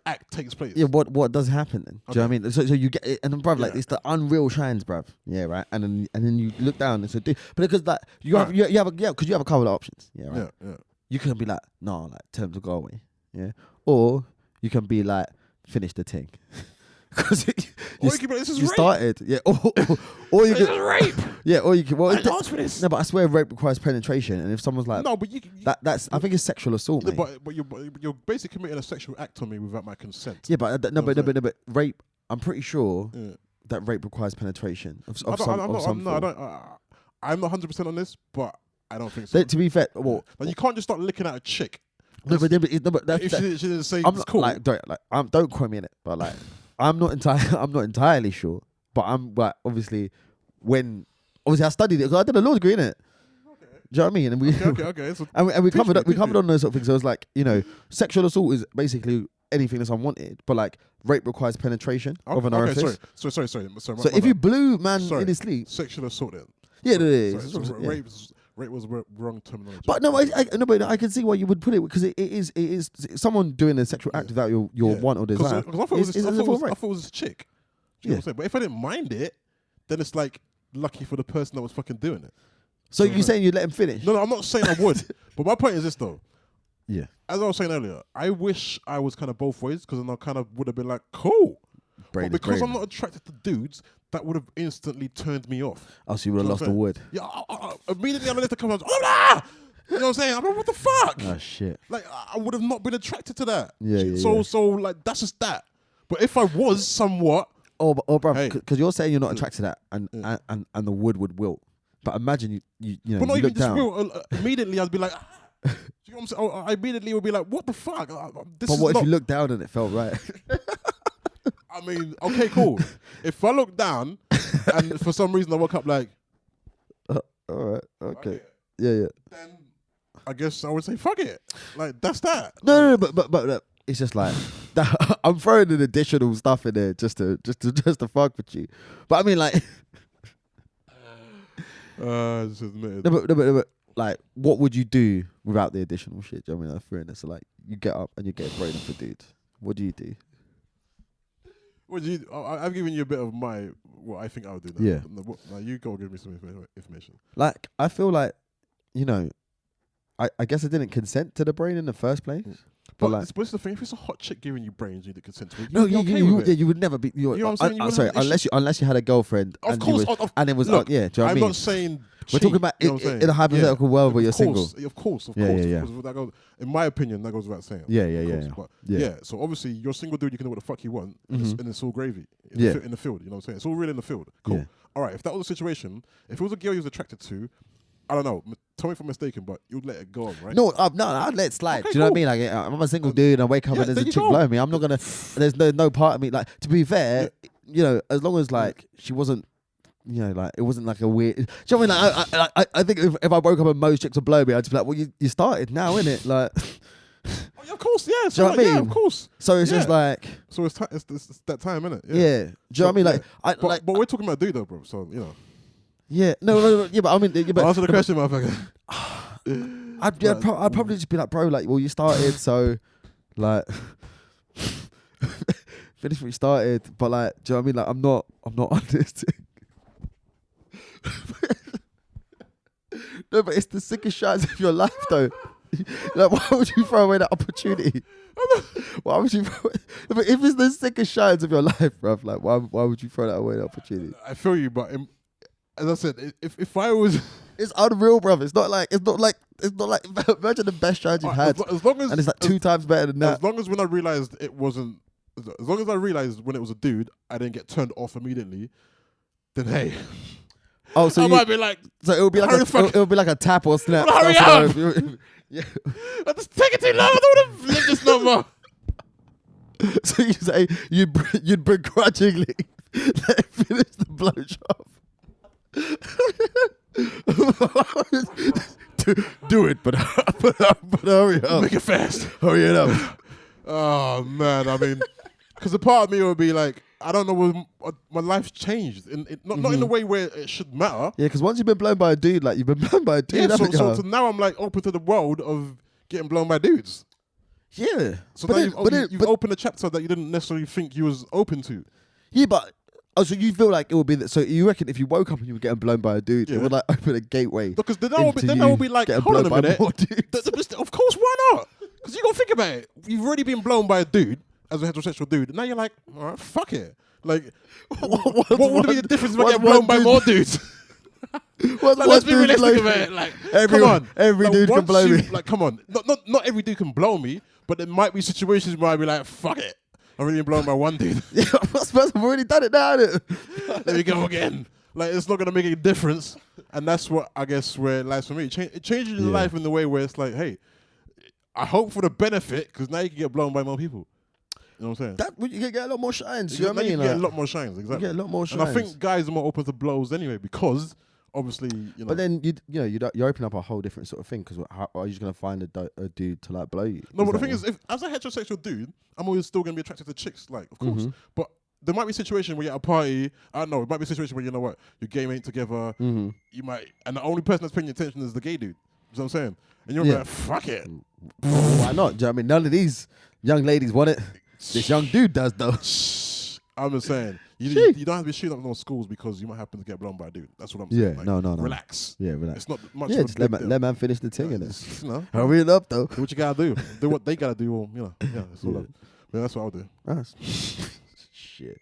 act takes place. Yeah, what does happen then? Do you know what I mean? So you get it, and then, bruv, like it's the unreal shines, bruv. Yeah, right. And then you look down and so, but because like you have because you have a couple of options. Yeah, right. Yeah. You can be like, no, like tell him to go away. Yeah, or you can be like, finish the thing. Because you started, yeah, or you can rape, yeah, or you can. Well, no, but I swear rape requires penetration, and if someone's like, no, but that's I think it's sexual assault, mate. But you're basically committing a sexual act on me without my consent. Yeah, but but rape, I'm pretty sure that rape requires penetration of some. I'm not 100% on this, but I don't think so. To be fair, well, like you can't just start licking at a chick. But if she didn't say it's cool, don't quote me in it, but like. I'm not entirely sure, but obviously I studied it because I did a law degree in it. Okay. Do you know what I mean? And we okay. So and we covered on those sort of things. So it's like, you know, sexual assault is basically anything that's unwanted, but like rape requires penetration of an orifice. Sorry. So if you blew man in his sleep, sexual assault then. Yeah, it is. Rape was wrong terminology. But no, I can see why you would put it because it is someone doing a sexual act without your want or desire. Because I thought it was a chick. Do you know what I'm saying? But if I didn't mind it, then it's like lucky for the person that was fucking doing it. So you're saying you'd let him finish? No, I'm not saying I would. But my point is this though. Yeah. As I was saying earlier, I wish I was kind of both ways because then I kind of would have been like, cool. But because I'm not attracted to dudes, that would have instantly turned me off. Oh, so you would have lost the wood. Yeah, immediately I left the comment. You know what I'm saying? I'm like, what the fuck? Oh shit! Like I would have not been attracted to that. Yeah. So like that's just that. But if I was somewhat, bro, because you're saying you're not attracted to that, and the wood would wilt. But imagine you know. But not you even look just down. wilt. Immediately I'd be like. Do you know what I'm saying? I immediately would be like, what the fuck? But what if you looked down and it felt right? I mean, okay, cool. If I look down and for some reason I woke up like, all right, okay, yeah. Then I guess I would say fuck it. Like that's that. No, but it's just like that, I'm throwing in additional stuff in there just to fuck with you. But I mean, like, just admitted. No, but like, what would you do without the additional shit? Do you know what I mean? I threw in there. So like, you get up and you get a brain off a dude. What do you do? I've given you a bit of my what I think I would do. Yeah. Now you go give me some information. Like, I feel like, you know, I guess I didn't consent to the brain in the first place. But like, what's the thing? If it's a hot chick giving you brains, you need to consent to it. no, You would never be. You know what I'm saying? Sorry, unless you had a girlfriend. Of course, and it was. Look, yeah, do you know what I I'm mean? not saying. We're talking about in a hypothetical world where you're single. Of course. Yeah. Because that goes, in my opinion, that goes without saying. Yeah. But so obviously, you're a single dude. You can do what the fuck you want, and it's all gravy in the field. You know what I'm saying? It's all real in the field. Cool. Yeah. All right. If that was the situation, if it was a girl you was attracted to, I don't know. Tell me if I'm mistaken, but you'd let it go on, right? No, I'd let it slide. Okay, do you know what I mean? Like, I'm a single dude, and I wake up and there's a chick blowing me. I'm not gonna. There's no part of me. Like, to be fair, you know, as long as like she wasn't. You know, like, it wasn't like a weird. Do you know what I mean? Like, I think if I woke up and most chicks would blow me, I'd just be like, well, you started now, innit? Like, of course, yeah. Do you know what I mean? Yeah, of course. So it's just like. So it's that time, innit? Yeah. Do you know what I mean? Like, but we're talking about dude though, bro. So you know. Yeah. No. Yeah, but I mean, answer the question, motherfucker. I'd probably just be like, bro, like, well, you started, so like. Finish what you started, but like, do you know what I mean? Like, I'm not on this thing. No, but it's the sickest shots of your life, though. Like, why would you throw away that opportunity? Why would you? But if it's the sickest shots of your life, bruv, like, why would you throw that away, the opportunity? I feel you, but as I said, if I was, it's unreal, bruv. It's not like imagine the best shots you've had, as long as, and it's like 2 times better than that. As long as when I realized it wasn't, as long as I realized when it was a dude, I didn't get turned off immediately. Then hey. Oh, so I might be like, so it would be like a tap or snap. Well, hurry up! Yeah. Just take it too long. I don't want to live this number. So you say you'd begrudgingly let him finish the blowjob. Do it, but hurry up. Make it fast. Hurry it up. Oh man, I mean, because a part of me would be like, I don't know, my life's changed. Not in the way where it should matter. Yeah, because once you've been blown by a dude, like, you've been blown by a dude. Yeah, so now I'm like open to the world of getting blown by dudes. Yeah. So now you've opened a chapter that you didn't necessarily think you was open to. Yeah, but so you feel like it would be that? So you reckon if you woke up and you were getting blown by a dude, it would like open a gateway? Because then I will be like, hold on a minute. Of course, why not? Because you gotta think about it. You've already been blown by a dude as a heterosexual dude, and now you're like, all right, fuck it. Like, what would be the difference if I get blown by more dudes? Let's be realistic about it. Like, come on, every dude can blow me. Like, come on, not every dude can blow me, but there might be situations where I'd be like, fuck it. I've already been blown by one dude. Yeah, I suppose I've already done it now, innit? There we go again. Like, it's not gonna make a difference, and that's what I guess where it lies for me. It changes your life in the way where it's like, hey, I hope for the benefit because now you can get blown by more people. You know what I'm saying? You can get a lot more shines. You know what I mean? You get a lot more shines, exactly. You get a lot more shines. And I think guys are more open to blows anyway because obviously, you know. But then you open up a whole different sort of thing because how are you just gonna find a dude to like blow you? No, but the thing is, if as a heterosexual dude, I'm always still gonna be attracted to chicks, like of course. But there might be a situation where you're at a party. I don't know. It might be a situation where you know what, your game ain't together. You might, and the only person that's paying attention is the gay dude. You know what I'm saying? And you're like, fuck it. Why not? Do you know what I mean? None of these young ladies want it. This young dude does though. I'm just saying, you don't have to be shooting up no schools because you might happen to get blown by a dude. That's what I'm saying. Yeah, like, no. Relax. Yeah, relax. It's not much. Yeah, just let man finish the thing, innit? You know, hurry it up though. Do what you gotta do. Do what they gotta do. Or, you know, yeah, that's all. Yeah, that's what I'll do. Shit.